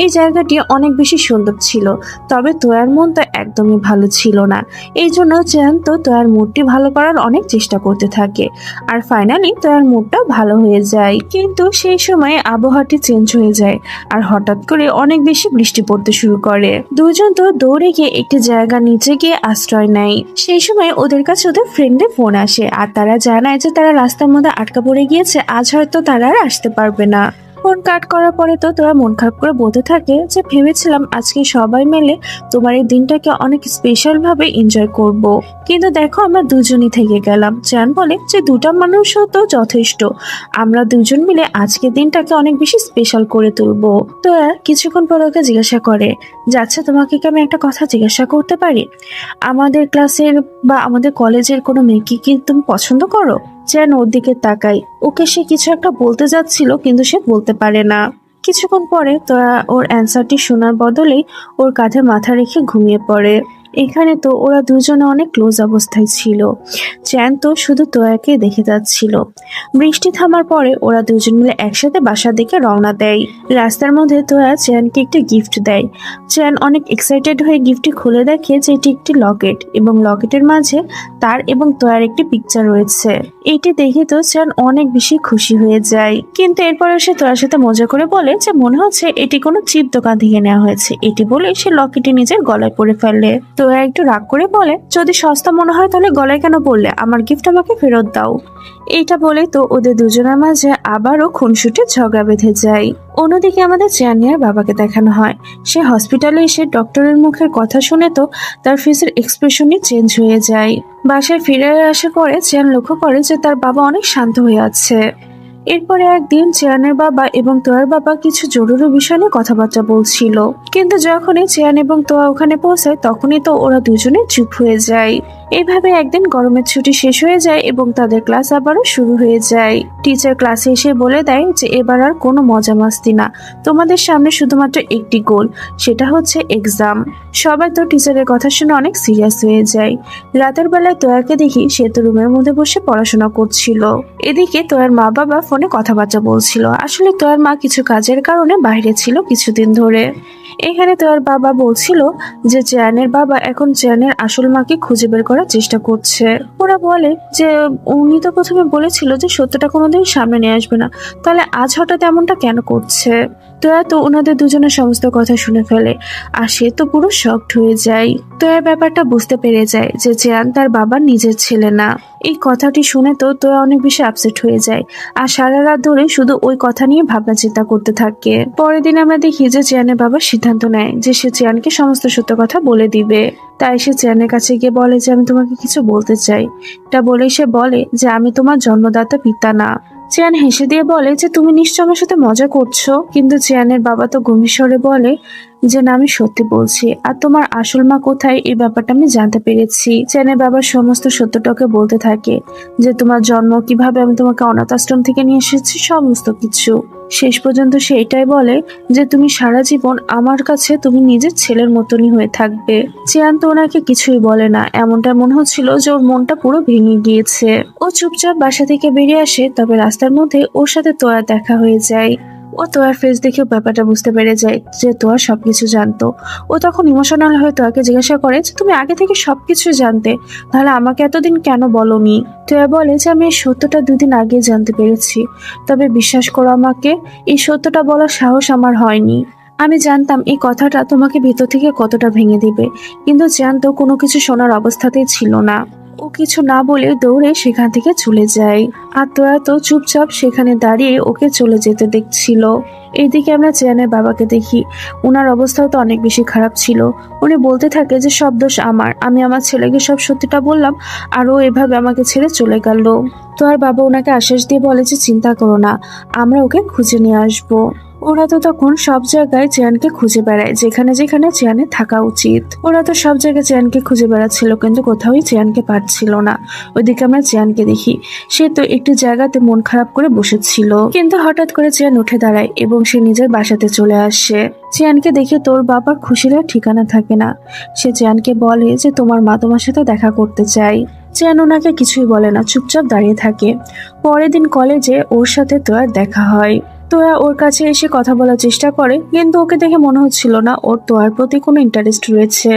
এই জায়গাটি অনেক বেশি সুন্দর ছিল, তবে তোয়ার মন তো একদমই ভালো ছিল না। এই জন্য চিয়ান তো তোয়ার মুডটি ভালো করার অনেক চেষ্টা করতে থাকে আর ফাইনালি তোয়ার মুডটা ভালো হয়ে যায়। কিন্তু সেই সময় আবহাওয়াটি চেঞ্জ হয়ে যায় আর হঠাৎ করে অনেক বেশি বৃষ্টি পড়তে শুরু করে। দুজন তো দৌড়ে গিয়ে একটি জায়গা নিচে গিয়ে আশ্রয় নেয়। সেই সময় ওদের কাছে ওদের ফ্রেন্ডের ফোন আসে আর তারা জানায় যে তারা রাস্তার মধ্যে আটকা পড়ে গিয়েছে, আজ হয়তো তারা আর আসতে পারবে না। ফোন কাট করার পরে তো তোরা মন খারাপ করে বলতে থাকে যে ভেবেছিলাম আজকে সবাই মিলে তোমার এই দিনটাকে অনেক স্পেশাল ভাবে এনজয় করব, কিন্তু দেখো আমরা দুজনই থেকে গেলাম। চ্যান বলে যে দুটা মানুষও তো যথেষ্ট, আমরা দুজন মিলে আজকের দিনটাকে অনেক বেশি স্পেশাল করে তুলবো। তো কিছুক্ষণ পর ওকে জিজ্ঞাসা করে যাচ্ছে তোমাকে কি আমি একটা কথা জিজ্ঞাসা করতে পারি? আমাদের ক্লাসের বা আমাদের কলেজের কোনো মেয়েকে কি তুমি পছন্দ করো? চ্যান ওর দিকে তাকাই। ওকে সে কিছু একটা বলতে যাচ্ছিল কিন্তু সে বলতে পারে না। কিছুক্ষণ পরে তোরা ওর অ্যান্সারটি শোনার বদলে ওর কাঁধে মাথা রেখে ঘুমিয়ে পড়ে। এখানে তো ওরা দুজনে অনেক ক্লোজ অবস্থায় ছিল। চ্যান তো শুধু তোয়াকে দেখে যাচ্ছিল। বৃষ্টি থামার পরে ওরা দুজন মিলে একসাথে বাসার দিকে রওনা দেয়। রাস্তার মধ্যে তোয়া চ্যানকে একটি গিফট দেয়। চ্যান অনেক এক্সাইটেড হয়ে গিফটটি খুলে দেখে যে এটি একটি লকেট এবং লকেটের মাঝে তার এবং তোয়ার একটি পিকচার রয়েছে। এটি দেখে তো চান অনেক বেশি খুশি হয়ে যায়, কিন্তু এরপরে সে তোয়ার সাথে মজা করে বলে যে মনে হচ্ছে এটি কোনো চিপ দোকান থেকে নেওয়া হয়েছে। এটি বলে সে লকেটটি নিজের গলায় পরে ফেলে। তোয়া একটু রাগ করে বলে, যদি সস্তা মনে হয় তাহলে গলায় কেন পড়লে, আমার গিফট আমাকে ফেরত দাও। এইটা বলে তো ওদের দুজনের মাঝে আবারও খুনসুটি ঝগড়া বেঁধে যায়। অন্যদিকে আমাদের চেয়ানিয়ার বাবাকে দেখানো হয়, সে হসপিটালে এসে ডক্টরের মুখের কথা শুনে তো তার ফেসের এক্সপ্রেশনই চেঞ্জ হয়ে যায়। বাসায় ফিরে আসার পরে চেয়ান লক্ষ্য করে যে তার বাবা অনেক শান্ত হয়ে আছে। এরপরে একদিন চেয়ানের বাবা এবং তোয়ার বাবা কিছু জরুরি বিষয় নিয়ে কথাবার্তা বলছিল, কিন্তু যখনই চেয়ান এবং তোয়া ওখানে পৌঁছায় তখনই তো ওরা দুজনে চুপ হয়ে যায়। এইভাবে একদিন গরমের ছুটি শেষ হয়ে যায় এবং তাদের ক্লাস আবারও শুরু হয়ে যায়। টিচার ক্লাসে এসে বলে দেয় যে এবার আর কোনো মজা মাস্তি না, তোমাদের সামনে শুধুমাত্র একটি গোল, সেটা হচ্ছে এক্সাম। সবাই তো টিচারের কথা শুনে অনেক সিরিয়াস হয়ে যায়। রাতের বেলায় তোয়াকে দেখি সে তো রুমের মধ্যে বসে পড়াশোনা করছিল। এদিকে তোয়ার মা বাবা ফোনে কথাবার্তা বলছিল। আসলে তোয়ার মা কিছু কাজের কারণে বাইরে ছিল কিছুদিন ধরে। এখানে তোয়ার বাবা বলছিল যে চেয়ানের বাবা এখন চেয়ানের আসল মাকে খুঁজে বের করার চেষ্টা করছে। ওরা বলে যে উনি তো প্রথমে বলেছিল যে সত্যটা কোনোদিন সামনে নিয়ে আসবে না, তাহলে আজ হঠাৎ এমনটা কেন করছে। তোয়া তো ওনাদের দুজনের সমস্ত কথা শুনে ফেলে, আর সে তো পুরো শকড হয়ে যায়। তোয়া ব্যাপারটা বুঝতে পেরে যায় যে চেয়ান তার বাবার নিজের ছেলে না। এই কথাটি শুনে তো তোয়া অনেক বেশি আপসেট হয়ে যায়, আর সারা রাত ধরে শুধু ওই কথা নিয়ে ভাবনা চিন্তা করতে থাকে। পরের দিন আমরা দেখি যে চেয়ানের বাবা সিদ্ধান্ত নেয় যে সে চেয়ানকে সমস্ত সত্য কথা বলে দিবে। তাই সে চেয়ানের কাছে গিয়ে বলে যে আমি তোমাকে কিছু বলতে চাই। এটা বলেই সে বলে যে আমি তোমার জন্মদাতা পিতা না। চেয়ান হেসে দিয়ে বলে যে তুমি নিশ্চয় আমার সাথে মজা করছো, কিন্তু চেয়ানের বাবা তো গম্ভীর স্বরে বলে যে না, আমি সত্যি বলছি, আর তোমার আসল মা কোথায় এই ব্যাপারটা আমি জানতে পেরেছি। চেয়ানের বাবা সমস্ত সত্যটাকে বলতে থাকে যে তোমার জন্ম, কিভাবে আমি তোমাকে অনাথ আশ্রম থেকে নিয়ে এসেছি, সমস্ত কিছু। শেষ পর্যন্ত সে এটাই বলে যে তুমি সারা জীবন আমার কাছে তুমি নিজের ছেলের মতনই হয়ে থাকবে। চেয়ান তো ওনাকে কিছুই বলে না, এমনটা মনে হচ্ছিল যে ওর মনটা পুরো ভেঙে গিয়েছে। ও চুপচাপ বাসা থেকে বেরিয়ে আসে, তবে রাস্তার মধ্যে ওর সাথে তোয়ার দেখা হয়ে যায়। ও তোয়ার ফেস দেখে ব্যাপারটা বুঝতে পেরে যায় যে তোয়া সবকিছু জানতো। ও তখন ইমোশনাল হয়ে তোয়াকে জিজ্ঞাসা করে যে তুমি আগে থেকে সবকিছু জানতে, তাহলে আমাকে এতদিন কেন বলনি। তোয়া বলে যে আমি এই সত্যটা 2 দিন আগে জানতে পেরেছি, তবে বিশ্বাস করো আমাকে, এই সত্যটা বলার সাহস আমার হয়নি। আমি জানতাম এই কথাটা তোমাকে ভিতর থেকে কতটা ভেঙে দিবে, কিন্তু জানতো কোনো কিছু শোনার অবস্থাতেই ছিল না। ও কিছু না বলে দৌড়ে সেখান থেকে চলে যায়, আর তোরা তো চুপচাপ সেখানে দাঁড়িয়ে ওকে চলে যেতে দেখছিল। এইদিকে আমরা চেয়ানের বাবাকে দেখি, ওনার অবস্থাও তো অনেক বেশি খারাপ ছিল। উনি বলতে থাকে যে সব দোষ আমার, আমি আমার ছেলেকে সব সত্যিটা বললাম আর ও এভাবে আমাকে ছেড়ে চলে গেল। তো আর বাবা ওনাকে আশ্বাস দিয়ে বলে যে চিন্তা করো না, আমরা ওকে খুঁজে নিয়ে আসবো। ওরা তো তখন সব জায়গায় চেয়ানকে খুঁজে বেড়ায়, যেখানে যেখানে চেয়ানের থাকা উচিত। ওরা তো সব জায়গায় চেয়ানকে খুঁজে বেড়াচ্ছিল, কিন্তু কোথাওই চেয়ানকে পাচ্ছিল না। ওইদিকে আমরা চেয়ানকে দেখি, সে তো একটি জায়গাতে মন খারাপ করে বসেছিল, কিন্তু হঠাৎ করে চেয়ান উঠে দাঁড়ায় এবং সে নিজের বাসাতে চলে আসে। চেয়ানকে দেখে তোর বাবার খুশির আর ঠিকানা থাকে না। সে চেয়ানকে বলে যে তোমার মা তোমার সাথে দেখা করতে চায়। চেয়ান ওনাকে কিছুই বলে না, চুপচাপ দাঁড়িয়ে থাকে। পরের দিন কলেজে ওর সাথে তোয়ার দেখা হয়। তোয়া ওর কাছে এসে কথা বলার চেষ্টা করে, কিন্তু ওকে দেখে মনে হচ্ছিল না ওর তোয়ার প্রতি কোনো ইন্টারেস্ট রয়েছে।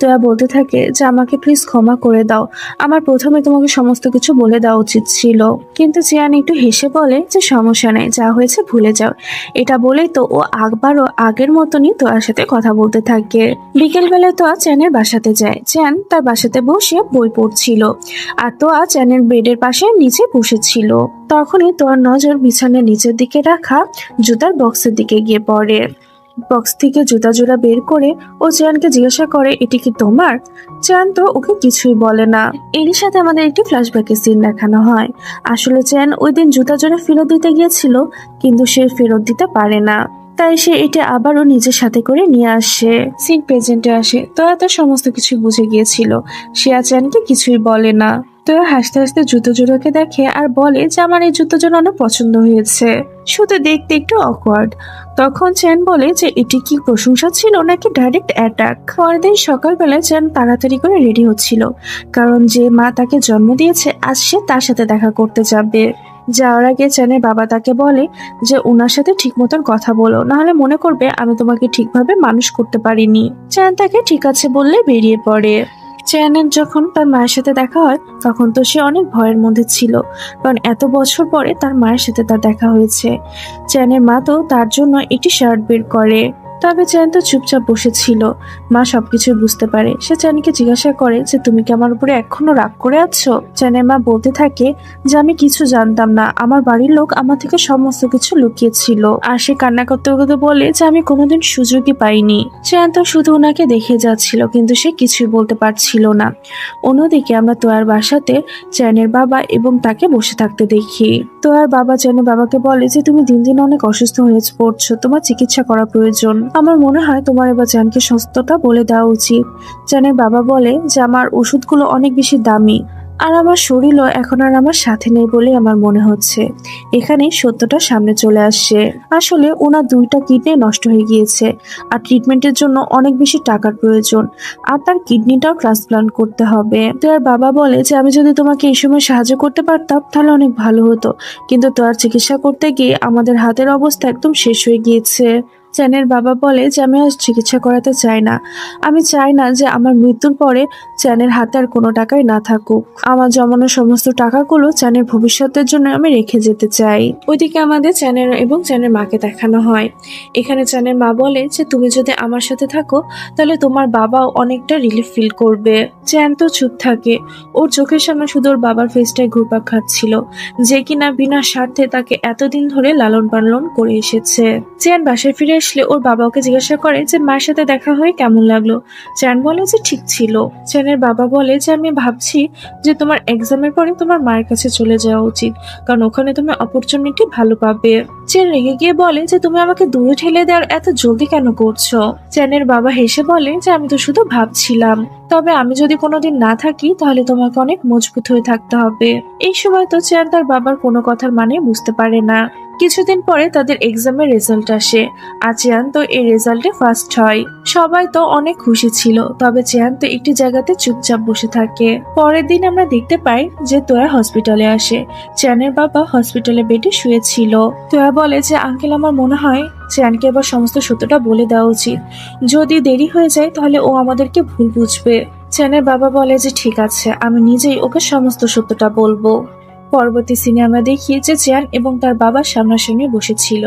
তোয়া বলতে থাকে যে আমাকে প্লিজ ক্ষমা করে দাও, আমার প্রথমে তোমাকে সমস্ত কিছু বলে দেওয়া উচিত ছিল। কিন্তু চিয়ান একটু হেসে বলে যে সমস্যা নেই, যা হয়েছে ভুলে যাও। এটা বলেই তো ও আবারও আগের মতনই তোয়ার সাথে কথা বলতে থাকে। বিকেল বেলায় তোয়া চ্যানের বাসাতে যায়। চ্যান তার বাসাতে বসে বই পড়ছিল, আর তোয়া চ্যানের বেডের পাশে নিচে বসেছিল। তখনই তোয়ার নজর বিছানার নিচের দিকে রাখা জুতার বক্সের দিকে গিয়ে পড়ে। বক্স থেকে জুতা জোড়া বের করে ও চেয়ানকে জিজ্ঞাসা করে এটি কি তোমার? চেয়ান তো ওকে কিছুই বলে না। এরই সাথে আমাদের একটি ফ্ল্যাশব্যাকের সিন দেখানো হয়। আসলে চেয়ান ওই দিন জুতা জোড়া ফেরত দিতে গিয়েছিল, কিন্তু সে ফেরত দিতে পারে না, তাই সে এটা আবারও নিজের সাথে করে নিয়ে আসে। সিন প্রেজেন্টে আসে। তোরা তো সমস্ত কিছু বুঝে গিয়েছিল, সে আর চেয়ানকে কিছুই বলে না। তোরা হাসতে হাসতে জুতো জোড়াকে দেখে আর বলে যে আমার এই জুতো জোড়া অনেক পছন্দ হয়েছে, শুধু দেখতে একটু অকওয়ার্ড। তখন চ্যান বলে যে এটি কি প্রশংসা ছিল নাকি ডাইরেক্ট অ্যাটাক। পরের দিন সকালবেলা চ্যান তাড়াতাড়ি করে রেডি হচ্ছিল, কারণ যে মা তাকে জন্ম দিয়েছে আজ সে তার সাথে দেখা করতে যাবে। যাওয়ার আগে চ্যানের বাবা তাকে বলে যে ওনার সাথে ঠিক মতন কথা বলো, নাহলে মনে করবে আমি তোমাকে ঠিকভাবে মানুষ করতে পারিনি। চ্যান তাকে ঠিক আছে বললে বেরিয়ে পড়ে। চেয়ানের যখন তার মায়ের সাথে দেখা হয় তখন তো সে অনেক ভয়ের মধ্যে ছিল, কারণ এত বছর পরে তার মায়ের সাথে তার দেখা হয়েছে। চেয়ানের মা তো তার জন্য একটি শার্ট বের করে, তবে চেয়ান তো চুপচাপ বসেছিল। মা সবকিছু বুঝতে পারে। সে চেয়ানকে জিজ্ঞাসা করে যে তুমি কি আমার উপরে এখনো রাগ করে আছো। চেয়ানের মা বলতে থাকে যে আমি কিছু জানতাম না, আমার বাড়ির লোক আমার থেকে সমস্ত কিছু লুকিয়েছিল। আর সে কান্না করতে করতে বলে যে আমি কোনোদিন সুযোগই পাইনি। চেয়ান তো শুধু ওনাকে দেখে যাচ্ছিল, কিন্তু সে কিছুই বলতে পারছিল না। অন্যদিকে আমরা তোয়ার বাসাতে চেয়ানের বাবা এবং তাকে বসে থাকতে দেখি। তোয়ার বাবা চেয়ানের বাবাকে বলে যে তুমি দিন দিন অনেক অসুস্থ হয়ে পড়ছো, তোমার চিকিৎসা করা প্রয়োজন। আমার মনে হয় তোমার এবার চেয়ানকে সত্যটা বলে দেওয়া উচিত। চেয়ানের বাবা বলে যে আমার ওষুধগুলো অনেক বেশি দামি, আর আমার শরীরও এখন আর আমার সাথে নেই বলে আমার মনে হচ্ছে। এখানে সত্যটা সামনে চলে আসছে। আসলে ওনার 2টা কিডনি নষ্ট হয়ে গিয়েছে, আর ট্রিটমেন্টের জন্য অনেক বেশি টাকার প্রয়োজন, আর তার কিডনিটাও ট্রান্সপ্লান্ট করতে হবে। তো আর বাবা বলে যে আমি যদি তোমাকে এই সময় সাহায্য করতে পারতাম তাহলে অনেক ভালো হতো, কিন্তু তোর চিকিৎসা করতে গিয়ে আমাদের হাতের অবস্থা একদম শেষ হয়ে গিয়েছে। চেনের বাবা বলে যে আমি আর চিকিৎসা করাতে চাই না। আমি চাই না যে আমার মৃত্যুর পরে চ্যানের হাতে আর কোনো টাকাই না থাকুক। আমার জমানো সমস্ত টাকাগুলো চ্যানের ভবিষ্যতের জন্য আমি রেখে যেতে চাই। ওইদিকে আমাদের চ্যানের এবং চ্যানের মাকে দেখানো হয়। এখানে চ্যানের মা বলে যে তুমি যদি আমার সাথে থাকো তাহলে তোমার বাবাও অনেকটা রিলিফ ফিল করবে। চ্যান তো চুপ থাকে। ওর চোখের সামনে শুধু ওর বাবার ফেসটাই ঘুরপাক খাচ্ছিল, যে কিনা বিনা স্বার্থে তাকে এতদিন ধরে লালন পালন করে এসেছে। চ্যান বাসায় ফিরে আসলে ওর বাবা ওকে জিজ্ঞাসা করে যে মায়ের সাথে দেখা হয়ে কেমন লাগলো। চ্যান বলে যে ঠিক ছিল। চ্যানের বাবা বলে যে আমি ভাবছি যে তোমার এক্সামের পরে তোমার মায়ের কাছে চলে যাওয়া উচিত, কারণ ওখানে তুমি অপরচুনিটি ভালো পাবে। চ্যান রেগে গিয়ে বলে যে তুমি আমাকে দূরে ঠেলে দেওয়ার এত জলদি কেন করছো। চ্যানের বাবা হেসে বলে যে আমি তো শুধু ভাবছিলাম, তবে আমি যদি কোনোদিন না থাকি তাহলে তোমাকে অনেক মজবুত হয়ে থাকতে হবে। এই সময় তো চ্যান তার বাবার কোনো কথার মানে বুঝতে পারে না। কিছুদিন পরে তাদের এক্সামের রেজাল্ট আসে, আর চেয়ান তো এই রেজাল্টে ফার্স্ট হয়। সবাই তো অনেক খুশি ছিল, তবে চেয়ান তো একটি জায়গাতে চুপচাপ বসে থাকে। পরের দিন আমরা দেখতে পাই যে তোয়া হসপিটালে আসে। চেয়ানের বাবা হসপিটালে বেডে শুয়েছিল। তোয়া বলে যে আঙ্কেল আমার মনে হয় চেয়ানকে এবার সমস্ত সত্যটা বলে দেওয়া উচিত। যদি দেরি হয়ে যায় তাহলে ও আমাদেরকে ভুল বুঝবে। চেয়ানের বাবা বলে যে ঠিক আছে, আমি নিজেই ওকে সমস্ত সত্যটা বলবো। পরবর্তী সিনে আমরা দেখি যে চেয়ান এবং তার বাবা সামনাসামনি বসেছিল।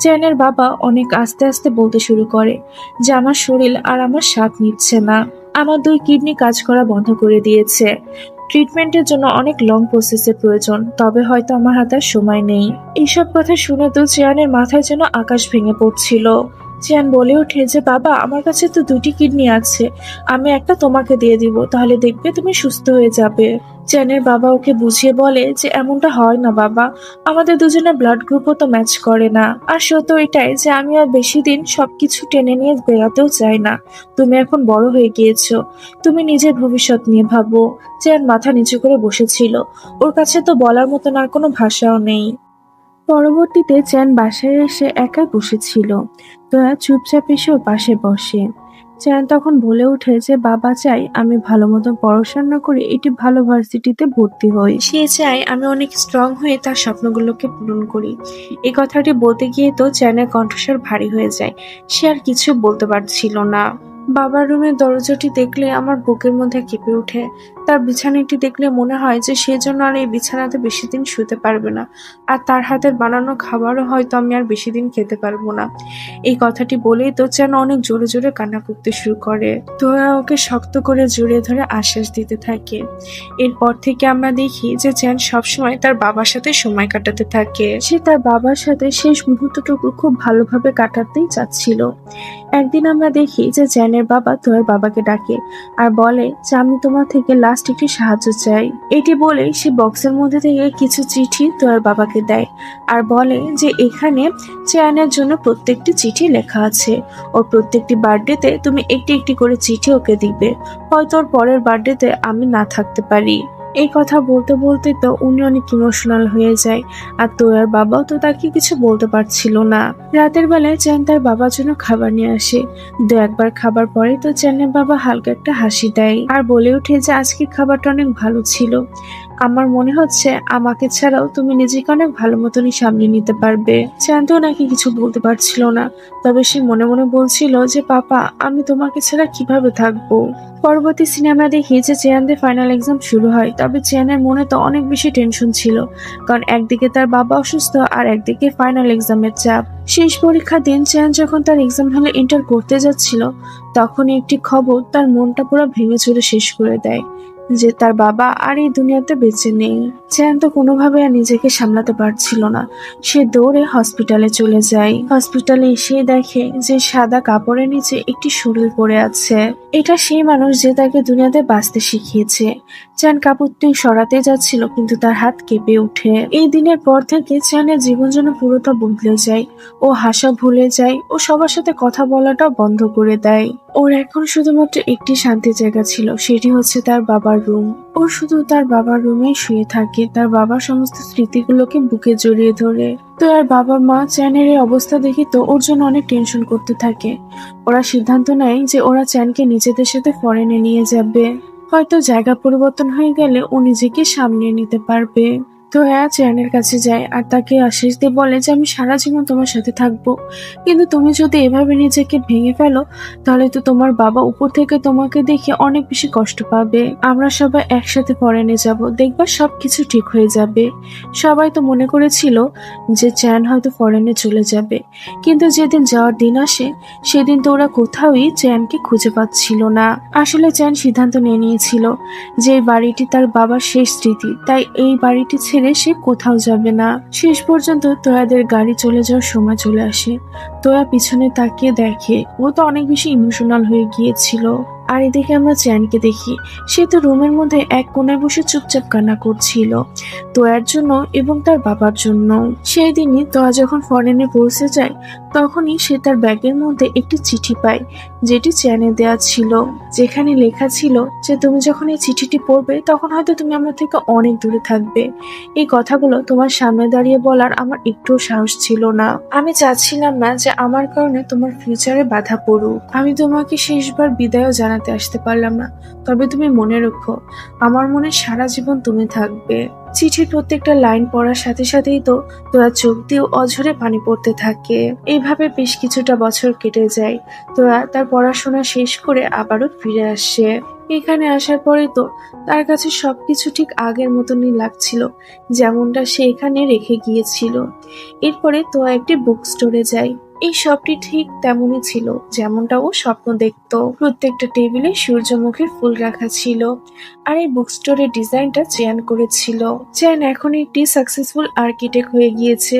চেয়ানের বাবা অনেক আস্তে আস্তে বলতে শুরু করে যে আমার শরীর আর আমার স্বাদ নিচ্ছে না, আমার 2 কিডনি কাজ করা বন্ধ করে দিয়েছে, ট্রিটমেন্টের জন্য অনেক লং প্রসেসের প্রয়োজন, তবে হয়তো আমার হাতে আর সময় নেই। এইসব কথা শুনে তো চেয়ানের মাথায় যেন আকাশ ভেঙে পড়ছিল। চেয়ান বলে ওঠে যে বাবা আমার কাছে তো 2টি কিডনি আছে, আমি একটা তোমাকে দিয়ে দিব, তাহলে দেখবে তুমি সুস্থ হয়ে যাবে। চেয়ানের বাবা ওকে বুঝিয়ে বলে যে এমনটা হয় না বাবা, আমাদের দুজনের ব্লাড গ্রুপও তো ম্যাচ করে না। আর সত্য এটাই যে আমি আর বেশি দিন সবকিছু টেনে নিয়ে বেড়াতেও চাই না। তুমি এখন বড় হয়ে গিয়েছো, তুমি নিজের ভবিষ্যৎ নিয়ে ভাবো। চেয়ান মাথা নিচু করে বসেছিল, ওর কাছে তো বলার মতন আর কোনো ভাষাও নেই। পরবর্তীতে চ্যান বাসায় এসে একাই বসেছিল। তোয়া চুপচাপ এসে ওর পাশে বসে। চ্যান তখন বলে ওঠে যে বাবা চাই আমি ভালো মতো পড়াশোনা করে একটি ভালো ভার্সিটিতে ভর্তি হই। সে চায় আমি অনেক স্ট্রং হয়ে তার স্বপ্নগুলোকে পূরণ করি। এই কথাটি বলতে গিয়ে তো চ্যানের কণ্ঠস্বর ভারী হয়ে যায়। সে আর কিছু বলতে পারছিল না। বাবার রুমের দরজাটি দেখলে আমার বুকের মধ্যে কেঁপে ওঠে। তার বিছানাটি দেখলে মনে হয় যে সে জন্য আর এই বিছানাতে বেশি দিন শুতে পারবে না, আর তার হাতের বানানো খাবারও হয়তো আমি আর বেশি দিন খেতে পারবো না। এই কথাটি বলেই তো যেন অনেক জোরে জোরে কান্না করতে শুরু করে। তোয়া ওকে শক্ত করে জড়িয়ে ধরে আশ্বাস দিতে থাকে। এরপর থেকে আমরা দেখি যে চ্যান সবসময় তার বাবার সাথে সময় কাটাতে থাকে। সে তার বাবার সাথে শেষ মুহূর্তটুকু খুব ভালোভাবে কাটাতেই চাচ্ছিল। একদিন আমরা দেখি যে চ্যানের বাবা তোয়ার বাবাকে ডাকে আর বলে যে আমি তোমার থেকে লাস্ট একটি সাহায্য চাই। এটি বলে সে বক্সের মধ্যে থেকে কিছু চিঠি তোয়ার বাবাকে দেয় আর বলে যে এখানে চ্যানের জন্য প্রত্যেকটি চিঠি লেখা আছে। ওর প্রত্যেকটি বার্থডেতে তুমি একটি একটি করে চিঠি ওকে দিবে, হয়তো ওর পরের বার্থডেতে আমি না থাকতে পারি। এই কথা বলতে বলতে তো উনি অনেক ইমোশনাল হয়ে যায়, আর তোয়ার বাবাও তো তাকে কিছু বলতে পারছিল না। রাতের বেলায় চ্যান তার বাবার জন্য খাবার নিয়ে আসে। 2-1 বার খাবার পরে তো চ্যানের বাবা হালকা একটা হাসি দেয় আর বলে ওঠে যে আজকে খাবারটা অনেক ভালো ছিল। আমার মনে হচ্ছে আমাকে ছাড়াও তুমি নিজেকে অনেক ভালো মতনই সামলে নিতে পারবে। চ্যানতো নাকি কিছু বলতে পারছিল না, তবে সে মনে মনে বলছিল যে পাপা, আমি তোমাকে ছাড়া কিভাবে থাকবো। পরবর্তী সিনেমা দেখি যে চেয়ানদের ফাইনাল এক্সাম শুরু হয়, তবে চেয়ানের মনে তো অনেক বেশি টেনশন ছিল, কারণ একদিকে তার বাবা অসুস্থ আর একদিকে ফাইনাল এক্সামের চাপ। শেষ পরীক্ষার দিন চেয়ান যখন তার এক্সাম হলে এন্টার করতে যাচ্ছিল, তখনই একটি খবর তার মনটা পুরো ভেঙে চুরে শেষ করে দেয়, যে তার বাবা আর এই দুনিয়াতে বেঁচে নেই। চেয়ান তো কোনোভাবে আর নিজেকে সামলাতে পারছিল না। সে দৌড়ে হসপিটালে চলে যায়। হসপিটালে এসে দেখে যে সাদা কাপড়ের নিচে একটি শরীর পড়ে আছে। এটা সেই মানুষ যে তাকে দুনিয়াতে বাঁচতে শিখিয়েছে। চ্যান কাপড়টি সরাতে যাচ্ছিল, কিন্তু তার হাত কেঁপে ওঠে। এই দিনের পর থেকে চ্যানের জীবন যেন পুরোটা বদলে যায়। ও হাসা ভুলে যায়, ও সবার সাথে কথা বলাটাও বন্ধ করে দেয়। ওর এখন শুধুমাত্র একটি শান্তির জায়গা ছিল, সেটি হচ্ছে তার বাবার রুম। ও শুধু তার বাবার রুমে শুয়ে থাকে, তার বাবার সমস্ত স্মৃতিগুলোকে বুকে জড়িয়ে ধরে। তো আর বাবা মা চ্যানের এই অবস্থা দেখে তো ওর জন্য অনেক টেনশন করতে থাকে। ওরা সিদ্ধান্ত নেয় যে ওরা চ্যানকে নিজেদের সাথে ফরেনে নিয়ে যাবে। হয়তো জায়গা পরিবর্তন হয়ে গেলে ও নিজেকে সামলিয়ে নিতে পারবে। তো হ্যাঁ, চ্যানের কাছে যায় আর তাকে আশ্বাস দিয়ে বলে যে আমি সারা জীবন তোমার সাথে থাকবো, কিন্তু তুমি যদি এভাবে নিজেকে ভেঙে ফেলো, তাহলে তো তোমার বাবা উপর থেকে তোমাকে দেখে অনেক বেশি কষ্ট পাবে। আমরা সবাই একসাথে ফরেনে যাব, দেখবা সবকিছু ঠিক হয়ে যাবে। সবাই তো মনে করেছিল যে চ্যান হয়তো ফরেনে চলে যাবে, কিন্তু যেদিন যাওয়ার দিন আসে, সেদিন তো ওরা কোথাওই চ্যানকে খুঁজে পাচ্ছিল না। আসলে চ্যান সিদ্ধান্ত নিয়ে নিয়েছিল যে এই বাড়িটি তার বাবার শেষ স্মৃতি, তাই এই বাড়িটি ছেড়ে সে কোথাও যাবে না। শেষ পর্যন্ত তোয়াদের গাড়ি চলে যাওয়ার সময় চলে আসে। তোয়া পিছনে তাকিয়ে দেখে ও তো অনেক বেশি ইমোশনাল হয়ে গিয়েছিল। আর এদিকে আমরা চ্যানকে দেখি, সে তো রুমের মধ্যে এক কোণায় বসে চুপচাপ কান্না করছিল, তোয়ার জন্য এবং তার বাবার জন্য। সেই দিনই তোয়া যখন ফরেনে পৌঁছে যায়, তখনই সে তার ব্যাগের মধ্যে একটি চিঠি পায়, যেটি চ্যানে দেয়া ছিল, যেখানে লেখা ছিল যে তুমি যখন এই চিঠিটি পড়বে তখন হয়তো তুমি আমার থেকে অনেক দূরে থাকবে। এই কথাগুলো তোমার সামনে দাঁড়িয়ে বলার আমার একটুও সাহস ছিল না। আমি চাচ্ছিলাম না যে আমার কারণে তোমার ফিউচারে বাধা পড়ুক। আমি তোমাকে শেষবার বিদায়ও জানাতে আসতে পারলাম না, তবে তুমি মনে রেখো, আমার মনে সারা জীবন তুমি থাকবে। চিঠির প্রত্যেকটা লাইন পড়ার সাথে সাথেই তো তোরা চোখ দিয়ে অঝরে পানি পড়তে থাকে। এইভাবে বেশ কিছুটা বছর কেটে যায়। তোরা তার পড়াশোনা শেষ করে আবারও ফিরে আসে। এখানে আসার পরে তো তার কাছে সবকিছু ঠিক আগের মতনই লাগছিল, যেমনটা সে এখানে রেখে গিয়েছিল। এরপরে তো একটি বুক স্টোরে যায়। এই শপটি ঠিক তেমনই ছিল যেমনটা ও স্বপ্ন দেখতো। প্রত্যেকটা টেবিলে সূর্যমুখীর ফুল রাখা ছিল, আর এই বুক স্টোরের ডিজাইনটা চেয়ান করেছিল। চেয়ান এখন একটি সাকসেসফুল আর্কিটেক্ট হয়ে গিয়েছে।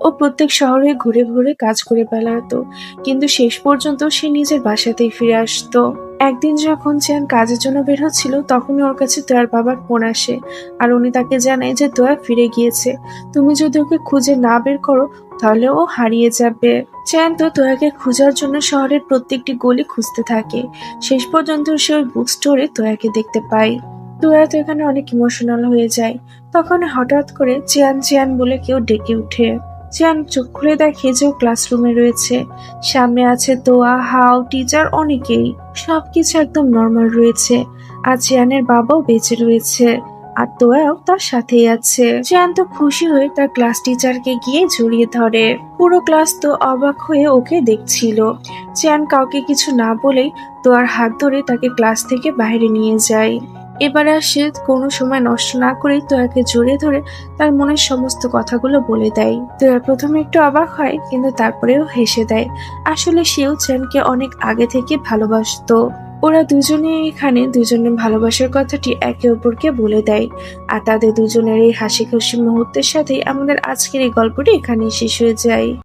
ও প্রত্যেক শহরে ঘুরে ঘুরে কাজ করে বেড়াতো, কিন্তু শেষ পর্যন্ত সে নিজের বাসাতেই ফিরে আসতো। একদিন যখন চেয়ান কাজের জন্য বের হচ্ছিল, তখনই ওর কাছে তোয়ার বাবার ফোন আসে, আর উনি তাকে জানায় যে তোয়া ফিরে গিয়েছে। তুমি যদি ওকে খুঁজে না বের করো, তাহলে ও হারিয়ে যাবে। চেয়ান তো তোয়াকে খোঁজার জন্য শহরের প্রত্যেকটি গলি খুঁজতে থাকে। শেষ পর্যন্ত সে ওই বুক স্টোরে তোয়াকে দেখতে পায়। তোয়া তো এখানে অনেক ইমোশনাল হয়ে যায়। তখন হঠাৎ করে চিয়ান চিয়ান বলে কেউ ডেকে উঠে। চিয়ান চোখ খুলে দেখে যে ও ক্লাসরুমে রয়েছে। সামনে আছে তোয়া, হাও, টিচার, অনেকেই। সবকিছু একদম নর্মাল রয়েছে, আর চিয়ানের বাবাও বেঁচে রয়েছে, আর তোয়াও তার সাথেই আছে। চিয়ান তো খুশি হয়ে তার ক্লাস টিচারকে গিয়ে জড়িয়ে ধরে। পুরো ক্লাস তো অবাক হয়ে ওকে দেখছিল। চিয়ান কাউকে কিছু না বলেই তোয়ার হাত ধরে তাকে ক্লাস থেকে বাইরে নিয়ে যায়। এবার আর সে কোনো সময় নষ্ট না করে তোয়াকে জড়িয়ে ধরে তার মনের সমস্ত কথাগুলো বলে দেয়। তোয়া প্রথমে একটু অবাক হয়, কিন্তু তারপরেও হেসে দেয়। আসলে সেও চ্যানকে অনেক আগে থেকে ভালোবাসতো। ওরা দুজনে এখানে দুজনের ভালোবাসার কথাটি একে অপরকে বলে দেয়, আর তাদের দুজনের এই হাসি খুশি মুহূর্তের সাথেই আমাদের আজকের এই গল্পটি এখানেই শেষ হয়ে যায়।